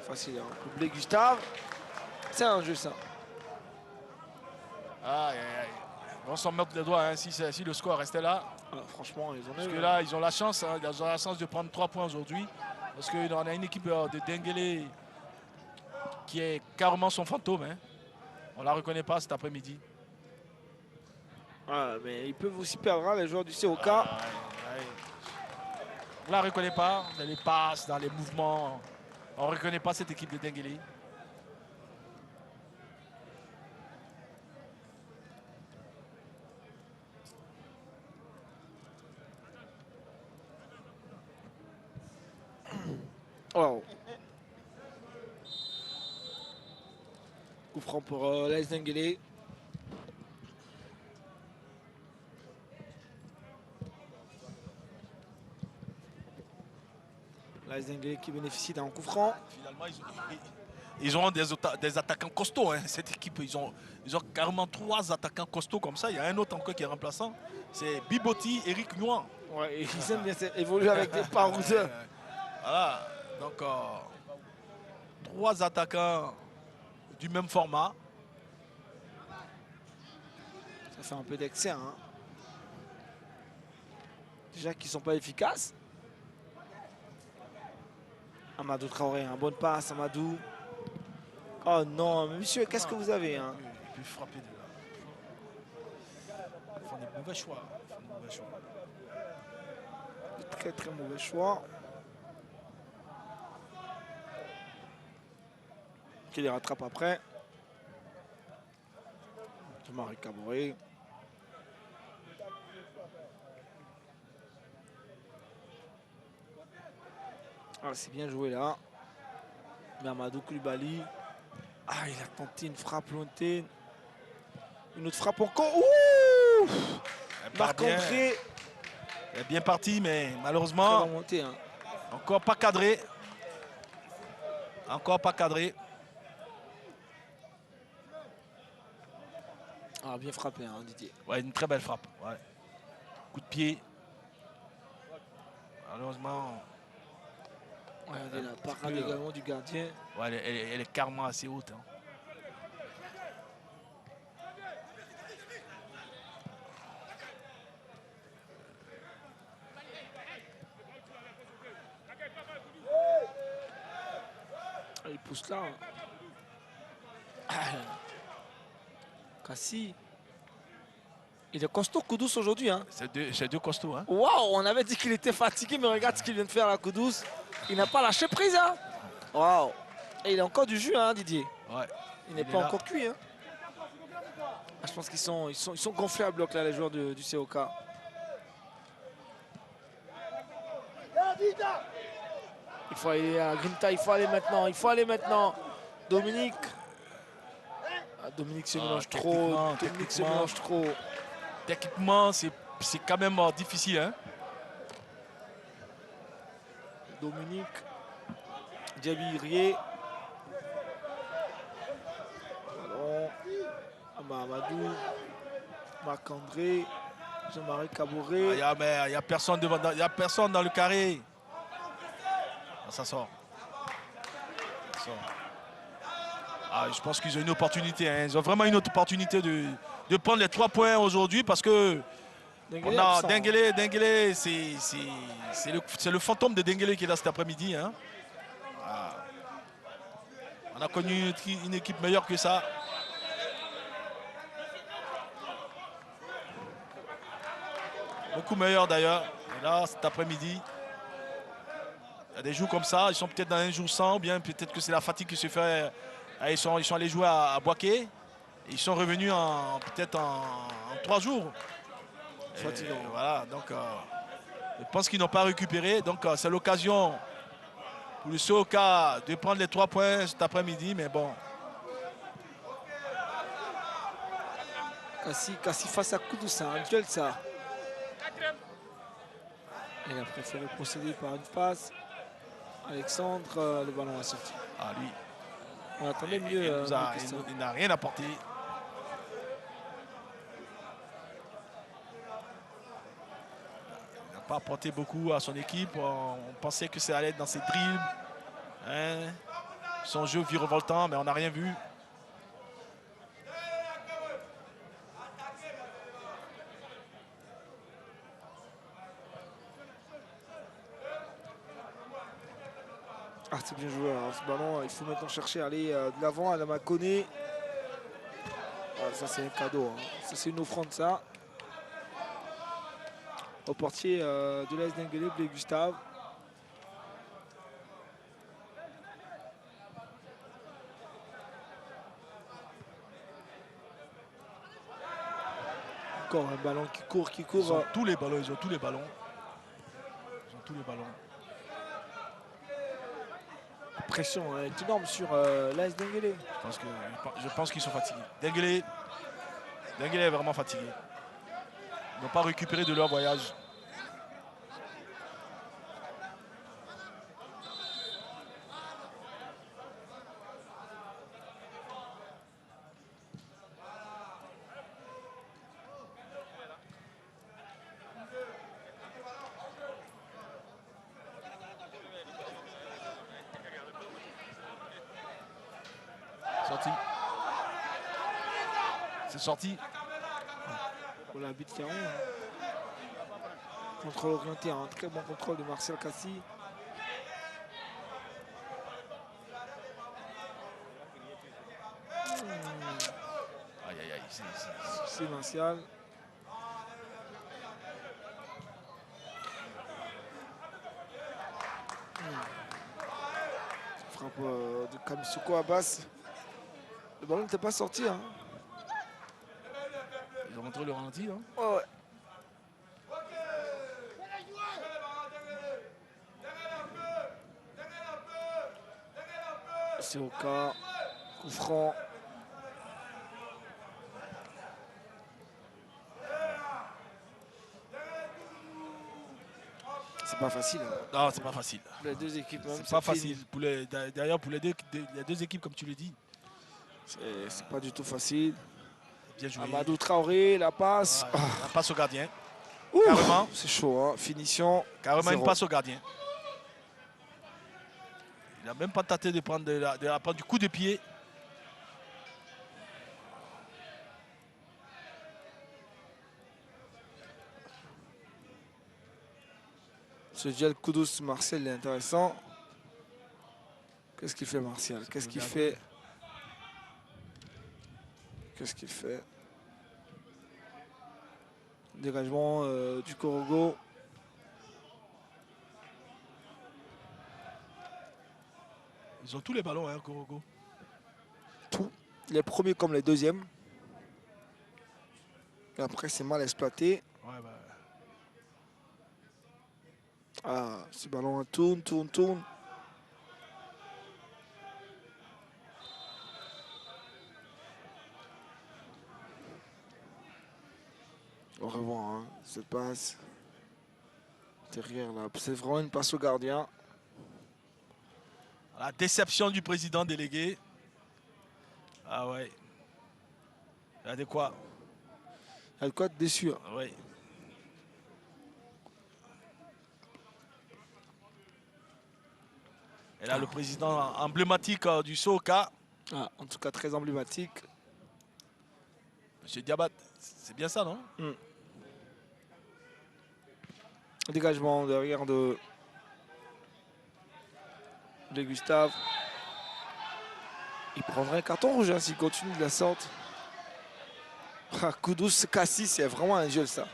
Facile. Hein. Doublé Gustave. C'est un jeu ça. Aïe, aïe, aïe. Ils vont s'en mettre les doigts hein, si le score restait là. Alors, franchement, ils ont Parce que là, ils ont la chance. Hein, ils ont la chance de prendre 3 points aujourd'hui. Parce qu'on a une équipe de Denguélé qui est carrément son fantôme. Hein. On ne la reconnaît pas cet après-midi. Ah, mais ils peuvent aussi perdre hein, les joueurs du COK. On ne la reconnaît pas dans les passes, dans les mouvements. On ne reconnaît pas cette équipe de Denguélé. Wow. Coup franc pour l'AS Denguélé. L'AS Denguélé qui bénéficie d'un coup franc. Finalement, ils ont des attaquants costauds. Hein. Cette équipe, ils ont carrément 3 attaquants costauds comme ça. Il y a un autre encore qui est remplaçant. C'est Bibotti, Eric Nouan. Ouais, ils aiment bien évoluer avec des paroudeurs. Voilà. Donc, 3 attaquants du même format. Ça fait un peu d'excès. Hein. Déjà qu'ils ne sont pas efficaces. Amadou Traoré, un bonne passe, Amadou. Oh non, monsieur, qu'est-ce que vous avez hein? Il peut frapper de là. Ils font des mauvais choix. Très très mauvais choix. Qui les rattrape après. Jean-Marie Caboret. Ah, c'est bien joué là. Mais Amadou Koulibaly. Ah, il a tenté une frappe lointaine. Une autre frappe encore. Ouh! Marc-André. Il est bien parti, mais malheureusement, monté, hein. encore pas cadré. Encore pas cadré. Ah, bien frappé, hein, Didier. Ouais, une très belle frappe. Ouais. Coup de pied. Malheureusement. Regardez la parade également du gardien. Ouais, elle est carrément assez haute. Hein. Il pousse là. Kassi. Il est costaud Koudous aujourd'hui. Hein. C'est deux costauds. Hein. Waouh, on avait dit qu'il était fatigué, mais regarde ce qu'il vient de faire à Koudous. Il n'a pas lâché prise. Hein. Waouh. Et il a encore du jus, hein, Didier. Ouais. Il n'est pas encore cuit. Hein. Ah, je pense qu'ils sont gonflés à bloc, là, les joueurs du COK. Il faut aller à Grinta, il faut aller maintenant. Dominique. Ah, Dominique se mélange trop. Dominique se mélange trop. Techniquement, c'est quand même difficile. Hein. Dominique. Diaby Rié. Amadou. Marc-André. Jean-Marie Caboret. Il n'y a personne devant, il y a personne dans le carré. Ah, ça sort. Ah, je pense qu'ils ont une opportunité. Hein. Ils ont vraiment une autre opportunité de prendre les 3 points aujourd'hui parce que Denguélé, c'est le fantôme de Denguélé qui est là cet après-midi. Hein. Ah. On a connu une équipe meilleure que ça. Beaucoup meilleure d'ailleurs. Et là, cet après-midi, il y a des jours comme ça. Ils sont peut-être dans un jour sans, ou bien peut-être que c'est la fatigue qui se fait. Ils sont allés jouer à Boaké. Ils sont revenus peut-être en 3 jours. Fatigant. Voilà, donc je pense qu'ils n'ont pas récupéré. Donc c'est l'occasion pour le COK de prendre les 3 points cet après-midi. Mais bon. Kassi face à Koudous, c'est un duel ça. Il a préféré procéder par une passe. Alexandre, le ballon est sorti. Ah, lui, On attendait mieux. il n'a rien apporté. Il n'a pas apporté beaucoup à son équipe. On pensait que ça allait être dans ses dribbles. Hein, son jeu virevoltant, mais on n'a rien vu. Ah, c'est bien joué. Alors, ce ballon, il faut maintenant chercher à aller de l'avant à la Maconé. Ah, ça, c'est un cadeau. Hein. Ça, c'est une offrande, ça. Au portier de l'AS Denguélé, Blé Gustave. Encore un ballon qui court, qui court. Ils ont tous les ballons, ils ont tous les ballons. Ils ont tous les ballons. La pression est énorme sur l'AS Denguélé. Je pense qu'ils sont fatigués. Denguélé est vraiment fatigué. Ils n'ont pas récupéré de leur voyage. Sorti. C'est sorti. Pour la butte Caron. Contrôle orienté, un très bon contrôle de Martial Cassi. Aïe, aïe, aïe. C'est Martial. Frappe de Kamisuko Abbas. Le ballon n'était pas sorti. Hein. Ils ont montré le ralenti. Hein. Oh, ouais. C'est au cas. Coup franc. C'est pas facile. Hein. Non, c'est pas facile. Les deux équipes, même. C'est pas facile. D'ailleurs, pour les deux équipes, comme tu le dis. C'est pas du tout facile. Bien joué. Amadou Traoré, la passe. Ouais, la passe au gardien. Ouh, Carrément. c'est chaud, hein. Finition. Carrément 0. une passe au gardien. Il n'a même pas tenté de prendre, prendre du coup de pied. Ce duel Kudus Martial est intéressant. Qu'est-ce qu'il fait Martial? Qu'est-ce qu'il fait? Qu'est-ce qu'il fait? Dégagement du Korogo. Ils ont tous les ballons, hein, Korogo. Tout. Les premiers comme les deuxièmes. Et après, c'est mal exploité. Ouais, bah. Ah, ce ballon tourne, tourne, tourne. On revoit hein, cette passe. Derrière là, c'est vraiment une passe au gardien. La déception du président délégué. Ah ouais. Il y a de quoi. Il y a de quoi être déçu. Hein. Oui. Et là, le président emblématique du SOCA. Ah, en tout cas, très emblématique. Monsieur Diabat, c'est bien ça, non? Dégagement derrière de Gustave. Il prendrait un carton rouge hein, s'il continue de la sorte. Ah, Kudus Kassi, c'est vraiment un jeu ça.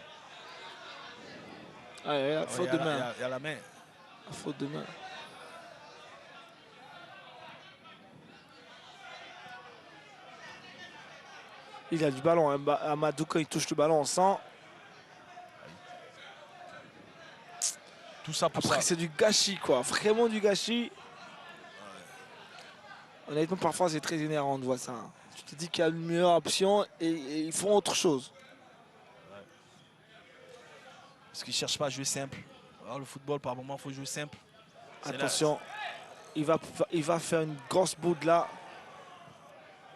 Ah, faute de main. Il y a la main. Faute de main. Il a du ballon. Hein. Amadou, quand il touche le ballon, on sent. Tout ça pour Après, ça. c'est du gâchis, quoi. Vraiment du gâchis. Honnêtement, parfois, c'est très énervant de voir ça. Hein. Tu te dis qu'il y a une meilleure option et ils font autre chose. Parce qu'ils ne cherchent pas à jouer simple. Alors, le football, par moment, il faut jouer simple. Attention, il va faire une grosse boule là.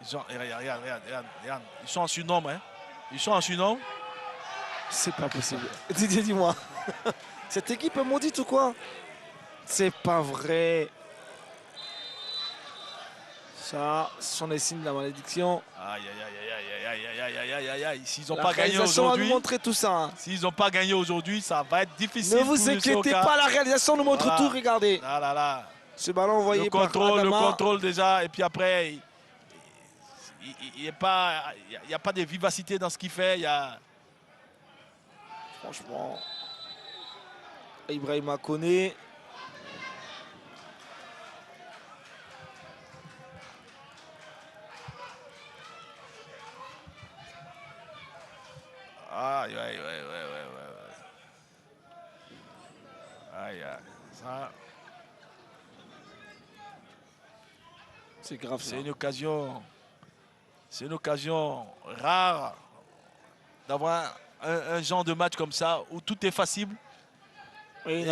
Regarde. Ils sont en surnombre. Hein. Ils sont en surnombre. C'est pas possible. Dis-moi. Cette équipe est maudite ou quoi? C'est pas vrai. Ça, ce sont les signes de la malédiction. Aïe. S'ils n'ont La pas gagné réalisation va nous aujourd'hui, montrer tout ça. s'ils n'ont pas gagné aujourd'hui, ça va être difficile. Ne vous pour le inquiétez COK. pas, la réalisation nous montre tout. Regardez. Là. Ce ballon envoyé Le par contrôle, Adama. le contrôle déjà. Et puis après, il n'y a pas de vivacité dans ce qu'il fait. Franchement, Ibrahima Koné. Aïe. Ça, c'est grave. c'est une occasion rare d'avoir un genre de match comme ça où tout est facile Et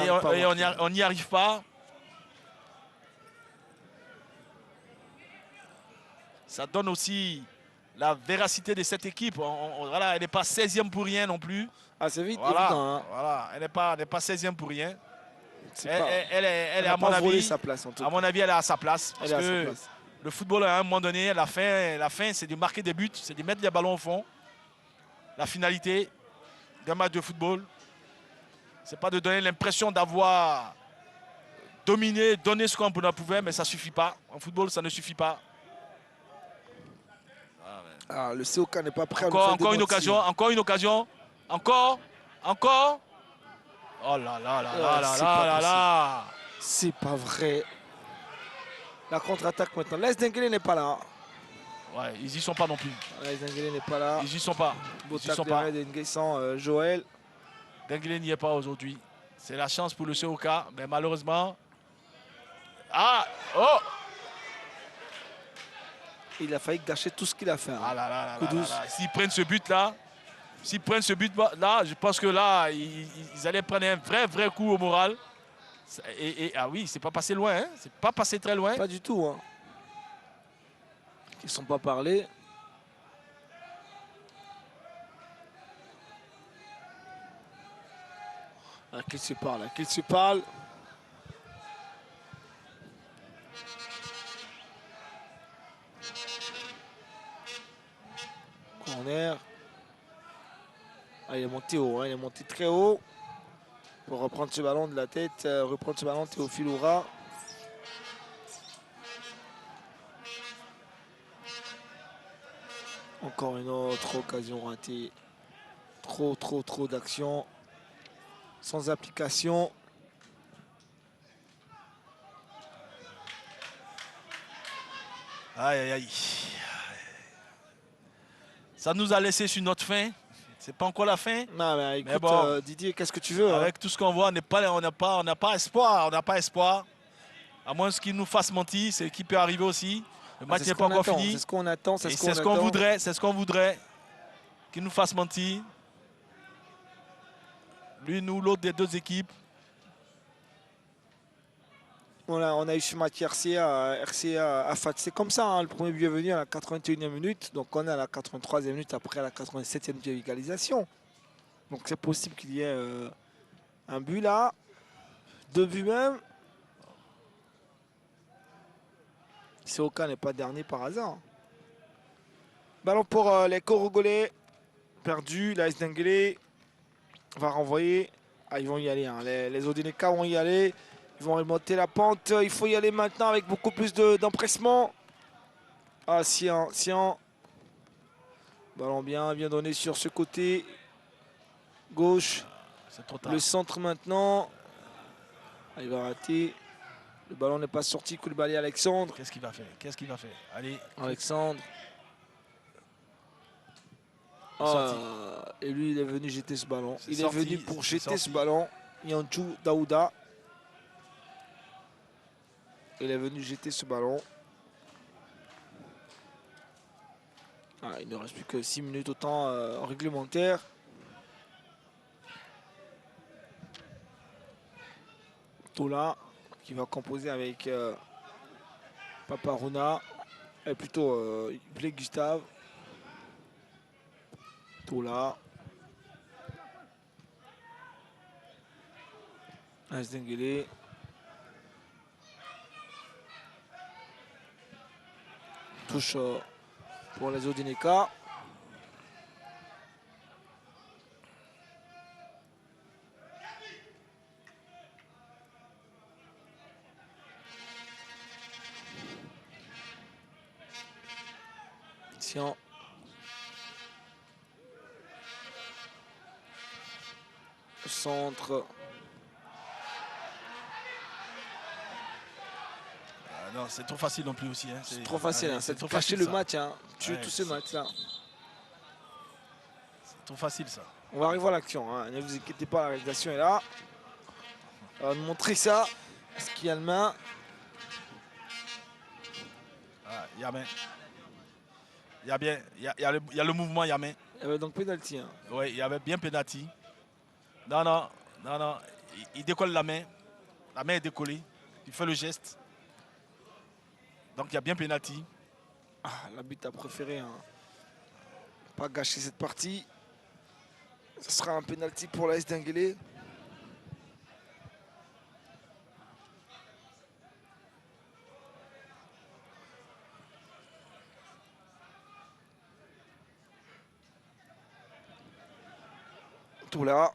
on n'y arrive pas. Ça donne aussi la véracité de cette équipe. Voilà, elle n'est pas 16e pour rien non plus. Ah, c'est vite, Voilà, évident. Hein. voilà. Elle n'est pas 16e pour rien. Elle est a à mon pas volé avis, sa place, en tout à mon avis, elle est à sa place. Parce Elle est à que sa place. le football, à un moment donné, la fin, c'est de marquer des buts, c'est de mettre les ballons au fond. La finalité d'un match de football, c'est pas de donner l'impression d'avoir dominé, donné ce qu'on pouvait, mais ça ne suffit pas. En football, ça ne suffit pas. Ah, le COK n'est pas prêt à Encore une occasion, encore une occasion. Encore. Oh là là. C'est pas vrai. La contre-attaque maintenant. Les Denguele n'est pas là. Ouais, ils y sont pas non plus. Les Denguele n'est pas là. Ils y sont pas. Beau Ils y sont tacle pas. d'arrêt d'Engue sans Joël. Denguele n'y est pas aujourd'hui. C'est la chance pour le COK, mais malheureusement. Ah! Oh! Il a failli gâcher tout ce qu'il a fait. Hein. Ah là là Coup douce. S'ils prennent ce but-là, je pense que là, ils allaient prendre un vrai coup au moral. Ah oui, c'est pas passé loin, hein? C'est pas passé très loin. Pas du tout. Hein. Ils ne sont pas parlé. À qui se parle? Corner. Ah, il est monté haut, hein, il est monté très haut. Pour reprendre ce ballon de la tête, reprendre ce ballon Théophile Oura. Encore une autre occasion ratée. Trop d'actions. Sans application. Aïe. Ça nous a laissé sur notre fin. C'est pas encore la fin. Non, mais écoute, bon, Didier, qu'est-ce que tu veux? Avec tout ce qu'on voit, on n'a pas espoir. À moins qu'il nous fasse mentir, c'est qui peut arriver aussi. Le match n'est pas encore fini. C'est ce qu'on attend. C'est ce qu'on voudrait. Qu'il nous fasse mentir. L'une ou l'autre des deux équipes. Voilà, on a eu ce match RCA à Fat. C'est comme ça, hein, le premier but est venu à la 81e minute. Donc on est à la 83e minute après la 87e de égalisation. Donc c'est possible qu'il y ait un but là. 2 buts même. COK n'est pas dernier par hasard. Ballon pour les Corogolais. Perdu, l'AS Denguele va renvoyer. Ah, ils vont y aller, hein. Les Odineka vont y aller. Ils vont remonter la pente. Il faut y aller maintenant avec beaucoup plus d'empressement. Ah, Sian. Ballon bien donné sur ce côté gauche. C'est trop tard. Le centre maintenant. Ah, il va rater. Le ballon n'est pas sorti. Koulibaly Alexandre. Qu'est-ce qu'il va faire? Allez. Alexandre. Et lui, il est venu jeter ce ballon. Il est venu pour jeter ce ballon. Yanchou Daouda. Il est venu jeter ce ballon. Ah, il ne reste plus que 6 minutes au temps réglementaire. Tola qui va composer avec Paparuna. Et plutôt Blake Gustave. Tola. AS Dengele. Touche pour les Odineka. Tiens. Centre. Non, c'est trop facile non plus aussi. Hein. C'est trop facile, hein. C'est C'est trop cacher facile, le ça. match, hein. Tuer Ouais, tout ce match-là. C'est trop facile ça. On va arriver à l'action, hein. Ne vous inquiétez pas, la réalisation est là. On va nous montrer ça. Est-ce qu'il y a le main? Ah, il y a main. Il y a bien, il y a le mouvement, il y a main. Il y avait donc pénalty. Hein. Oui, il y avait bien penalty. Non. Il décolle la main. La main est décollée. Il fait le geste. Donc il y a bien penalty. Ah, l'arbitre a préféré hein, pas gâcher cette partie. Ce sera un penalty pour l'AS Dengele. Tout là.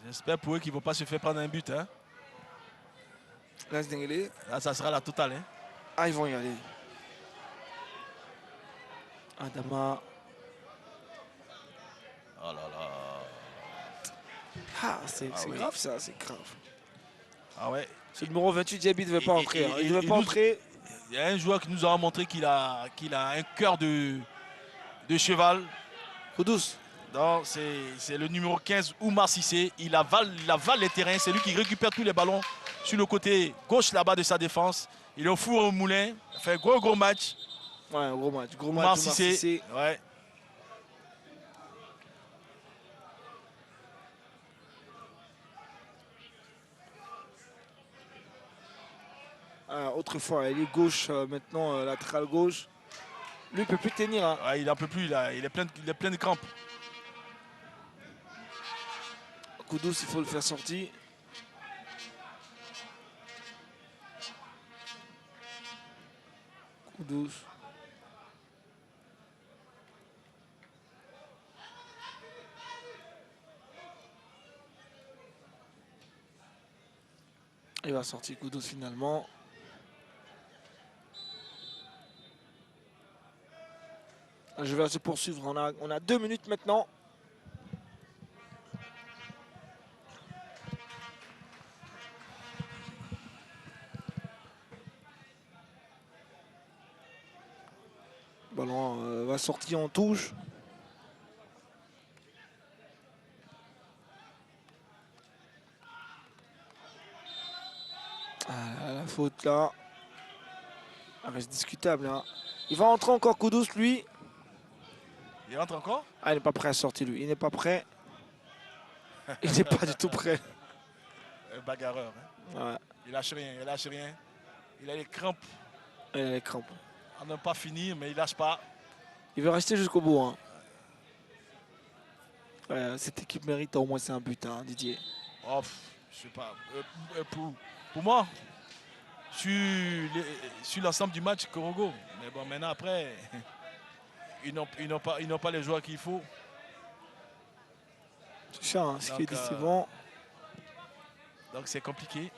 J'espère pour eux qu'ils ne vont pas se faire prendre un but. Hein. l'AS Dengele. Là, ça sera la totale. Hein. Ah, ils vont y aller. Adama. Oh là là. Ah, c'est oui. grave ça, c'est grave. Ah ouais. Ce numéro 28, Diaby ne devait pas entrer. Il ne devait pas entrer. Il y a un joueur qui nous a montré qu'il a un cœur de cheval. Kudus. Donc c'est le numéro 15, Oumar Sissé. Il avale les terrains. C'est lui qui récupère tous les ballons sur le côté gauche là-bas de sa défense. Il est au four au moulin. Il fait un gros match. Ouais, un gros match. Gros Oumar match. Sissé. Ouais. Autrefois, il est gauche, maintenant latéral gauche. Lui, il ne peut plus tenir. Hein. Ouais, il n'en peut plus. Il est plein de crampes. Kudus, il faut le faire sortir. Kudus. Il va sortir Kudus finalement. Je vais se poursuivre. On a 2 minutes maintenant. Le ballon va sortir en touche. Ah, la faute là. Ça reste discutable. Hein. Il va entrer encore Kudus lui. Il rentre encore? Ah, il n'est pas prêt à sortir lui. Il n'est pas prêt. Il n'est pas du tout prêt. Un bagarreur. Hein. Ouais. Il lâche rien. Il a les crampes. Il a les crampes. On n'a pas fini, mais il lâche pas. Il veut rester jusqu'au bout. Hein. Cette équipe mérite au moins un but, hein, Didier. Oh, je sais pas. Pour moi, sur l'ensemble du match, Korogo. Mais bon, maintenant après, ils n'ont pas les joueurs qu'il faut. C'est ça, hein, ce qui est Donc, décevant. Donc c'est compliqué.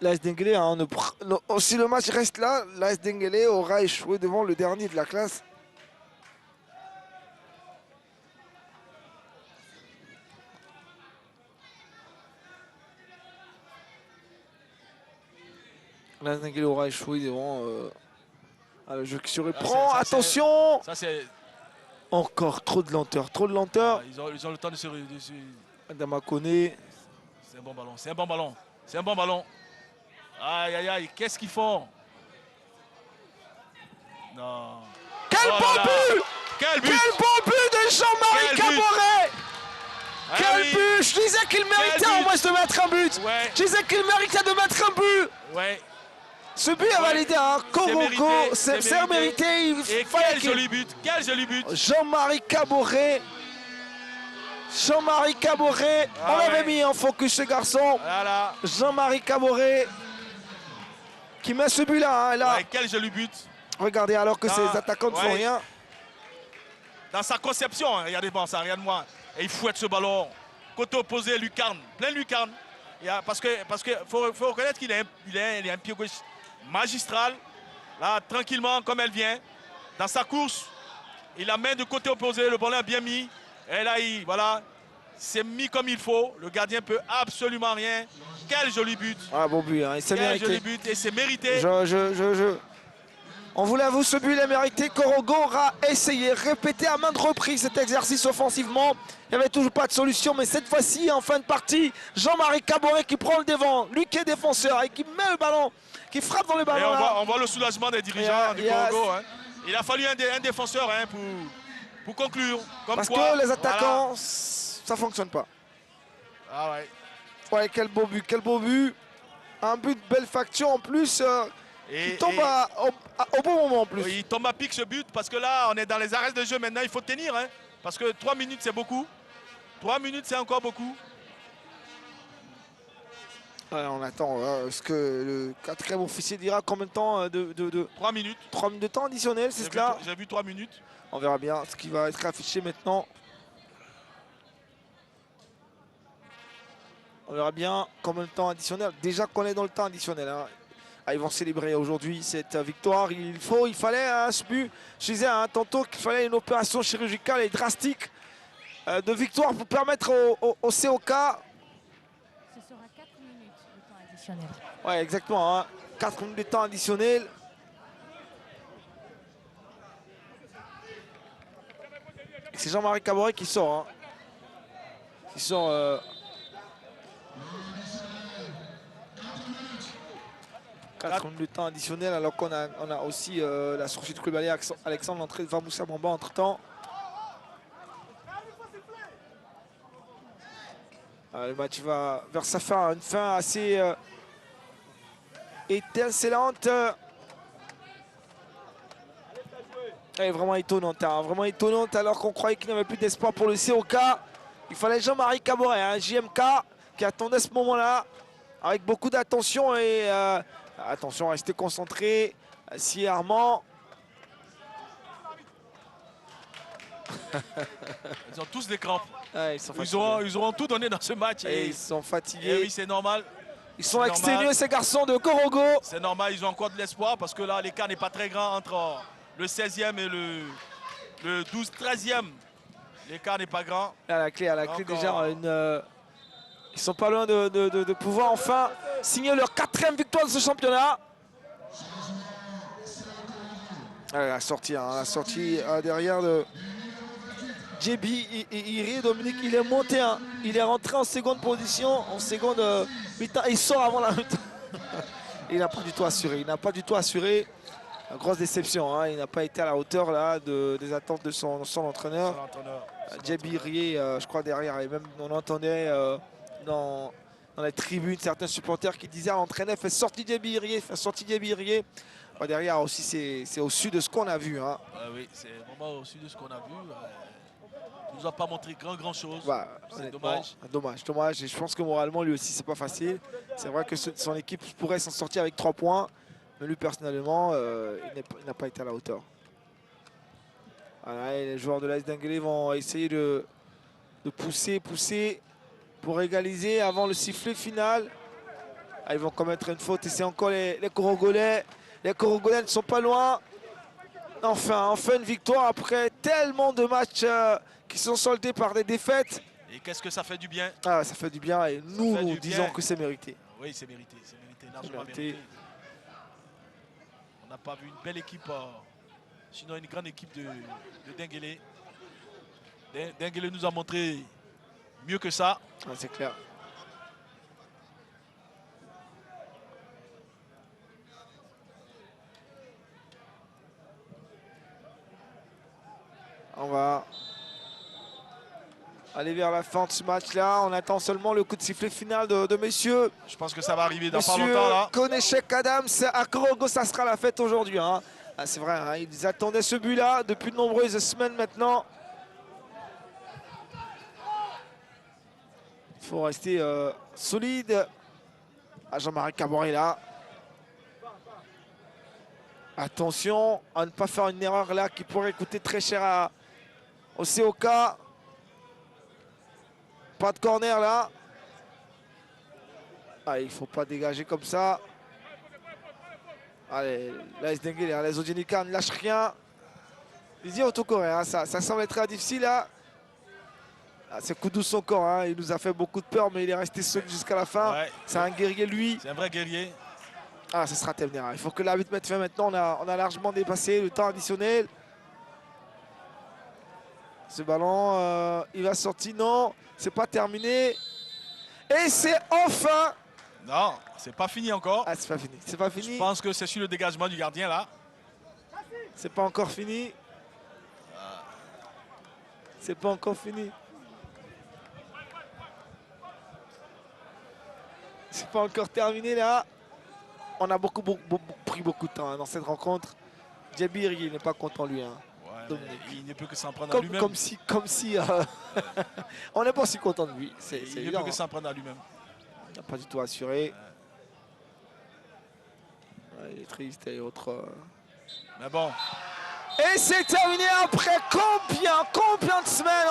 L'AS Dengele, hein, si le match reste là, l'AS Dengele aura échoué devant le dernier de la classe. L'AS Dengele aura échoué devant le jeu qui se reprend. Attention! Ça c'est Encore trop de lenteur, trop de lenteur. Ils ont le temps de se... Adama Koné. C'est un bon ballon, c'est un bon ballon. C'est un bon ballon. Aïe, aïe, aïe, qu'est-ce qu'ils font? Non. Quel Oh bon là là. but! Quel but! Quel bon but de Jean-Marie Quel but! Caboret! Ah Quel oui. but! Je disais qu'il méritait Quel au but. moins de mettre un but! Ouais, Je disais qu'il méritait de mettre un but! ouais. Ce but a validé un Korogo, mérité, c'est c'est mérité. Il Et fallait quel qu'il- joli but! Quel joli but! Jean-Marie Caboret. Jean-Marie Caboret. Ah On l'avait ouais. mis en focus ce garçon. Voilà. Jean-Marie Caboret qui met ce but là. Hein, là. Ouais, quel joli but! Regardez alors que Ah, ces attaquants ne font ouais. rien. Dans sa conception, hein, regardez-moi ça, regarde-moi. Et il fouette ce ballon. Côté opposé, lucarne, plein lucarne. Parce que faut reconnaître qu'il a un pied gauche magistral. Là, tranquillement, comme elle vient. Dans sa course, il la met de côté opposé, le ballon est bien mis. Et là, voilà, c'est mis comme il faut. Le gardien peut absolument rien. Quel joli but! Ah, bon but, hein, c'est Quel mérité. joli but et c'est mérité. On vous l'avoue, ce but est mérité. Korogo aura essayé, répété à maintes reprises cet exercice offensivement. Il n'y avait toujours pas de solution, mais cette fois-ci, en fin de partie, Jean-Marie Caboret qui prend le devant, lui qui est défenseur et qui met le ballon, qui frappe dans le Et ballon. on voit le soulagement des dirigeants du Congo. Hein. Il a fallu un défenseur hein, pour conclure. Comme Parce quoi, que les attaquants, voilà. ça ne fonctionne pas. Ah ouais. Ouais, quel beau but, quel beau but. Un but de belle facture en plus, qui tombe au bon moment en plus. Il tombe à pic ce but parce que là, on est dans les arrêts de jeu maintenant. Il faut tenir. Hein, parce que 3 minutes, c'est beaucoup. 3 minutes, c'est encore beaucoup. Ouais, on attend ce que le quatrième officier dira combien de temps 3 minutes. 3 minutes de temps additionnel, c'est cela. J'ai vu 3 minutes. On verra bien ce qui va être affiché maintenant. On verra bien combien de temps additionnel. Déjà qu'on est dans le temps additionnel. Hein. Ah, ils vont célébrer aujourd'hui cette victoire. Il fallait ce but. Je disais tantôt qu'il fallait une opération chirurgicale et drastique de victoire pour permettre au COK. Ce sera 4 minutes de temps additionnel. Ouais, exactement. 4 minutes de temps additionnel. C'est Jean-Marie Caboret qui sort. Hein. Qui sort. 4 minutes de temps additionnel alors qu'on a aussi la sortie de Koulibaly, Alexandre, l'entrée de Vamoussa Bamba entre temps. Le match va vers sa fin, une fin assez étincelante. Elle est vraiment étonnante, vraiment étonnante alors qu'on croyait qu'il n'y avait plus d'espoir pour le COK. Il fallait Jean-Marie Caboret, JMK, qui attendait ce moment-là avec beaucoup d'attention et attention, restez concentrés. Si Armand. Ils ont tous des crampes. Ouais, ils auront tout donné dans ce match. Et ils sont fatigués. Et oui, c'est normal. Ils sont exténués, ces garçons de Korogo. C'est normal, ils ont encore de l'espoir parce que là, l'écart n'est pas très grand entre le 16e et le 12-13e. L'écart n'est pas grand. À la clé déjà, ils sont pas loin de pouvoir enfin signer leur 4e victoire de ce championnat. Allez, la sortie derrière de JB Iri, Dominique, il est monté, il est rentré en seconde position, en seconde mi-temps, il sort avant la mi-temps. Il n'a pas du tout assuré, Une grosse déception, il n'a pas été à la hauteur là, des attentes de son entraîneur. JB Iri, je crois derrière, et même on entendait dans les tribunes certains supporters qui disaient à l'entraîneur, fais sortir JB Iri. Derrière aussi, c'est au-dessus de ce qu'on a vu. Oui, c'est vraiment au-dessus de ce qu'on a vu. Il ne nous a pas montré grand chose. C'est dommage. Dommage. Et je pense que moralement, lui aussi, c'est pas facile. C'est vrai que son équipe pourrait s'en sortir avec 3 points. Mais lui, personnellement, il n'a pas été à la hauteur. Voilà, et les joueurs de l'AS Denguélé vont essayer de pousser pour égaliser avant le sifflet final. Ils vont commettre une faute et c'est encore les Korogolais. Les Korogolais ne sont pas loin. Enfin une victoire après tellement de matchs qui sont soldés par des défaites. Et qu'est-ce que ça fait du bien? Ça fait du bien et nous disons que c'est mérité. Oui, c'est mérité, largement mérité. On n'a pas vu une belle équipe, sinon une grande équipe de Denguélé. Denguele nous a montré mieux que ça. Ah, c'est clair. On va aller vers la fin de ce match-là. On attend seulement le coup de sifflet final de messieurs. Je pense que ça va arriver dans pas Monsieur longtemps là. Konechek Adams à Korogo, ça sera la fête aujourd'hui. Hein. Ah, c'est vrai, hein, ils attendaient ce but-là depuis de nombreuses semaines maintenant. Il faut rester solide. Ah, Jean-Marie Caboré Attention à ne pas faire une erreur là qui pourrait coûter très cher au COK. Pas de corner là. Ah, il ne faut pas dégager comme ça. Allez, l'AS Denguele, les Odjenika ne lâche rien. Il dit autocoré, ça semble être très difficile là. Ah, c'est coup douce encore, hein. Il nous a fait beaucoup de peur, mais il est resté solide jusqu'à la fin. Ouais. C'est un guerrier lui. C'est un vrai guerrier. Ah, ce sera terminé. Il faut que l'arbitre mette fin maintenant. On a largement dépassé le temps additionnel. Ce ballon, il va sortir. Non, c'est pas terminé. Et c'est enfin. Non, c'est pas fini encore. Ah, c'est pas fini. C'est pas fini. Je pense que c'est sur le dégagement du gardien là. C'est pas encore fini. C'est pas encore fini. C'est pas encore terminé là. On a pris beaucoup de temps hein, dans cette rencontre. Djabir, il n'est pas content lui. Hein. Ouais, il ne peut que s'en prendre à lui-même. Comme si on n'est pas si content de lui. Il ne peut que s'en prendre à lui-même. Il n'a pas du tout assuré. Ouais, il est triste et autres. Mais bon. Et c'est terminé après combien de semaines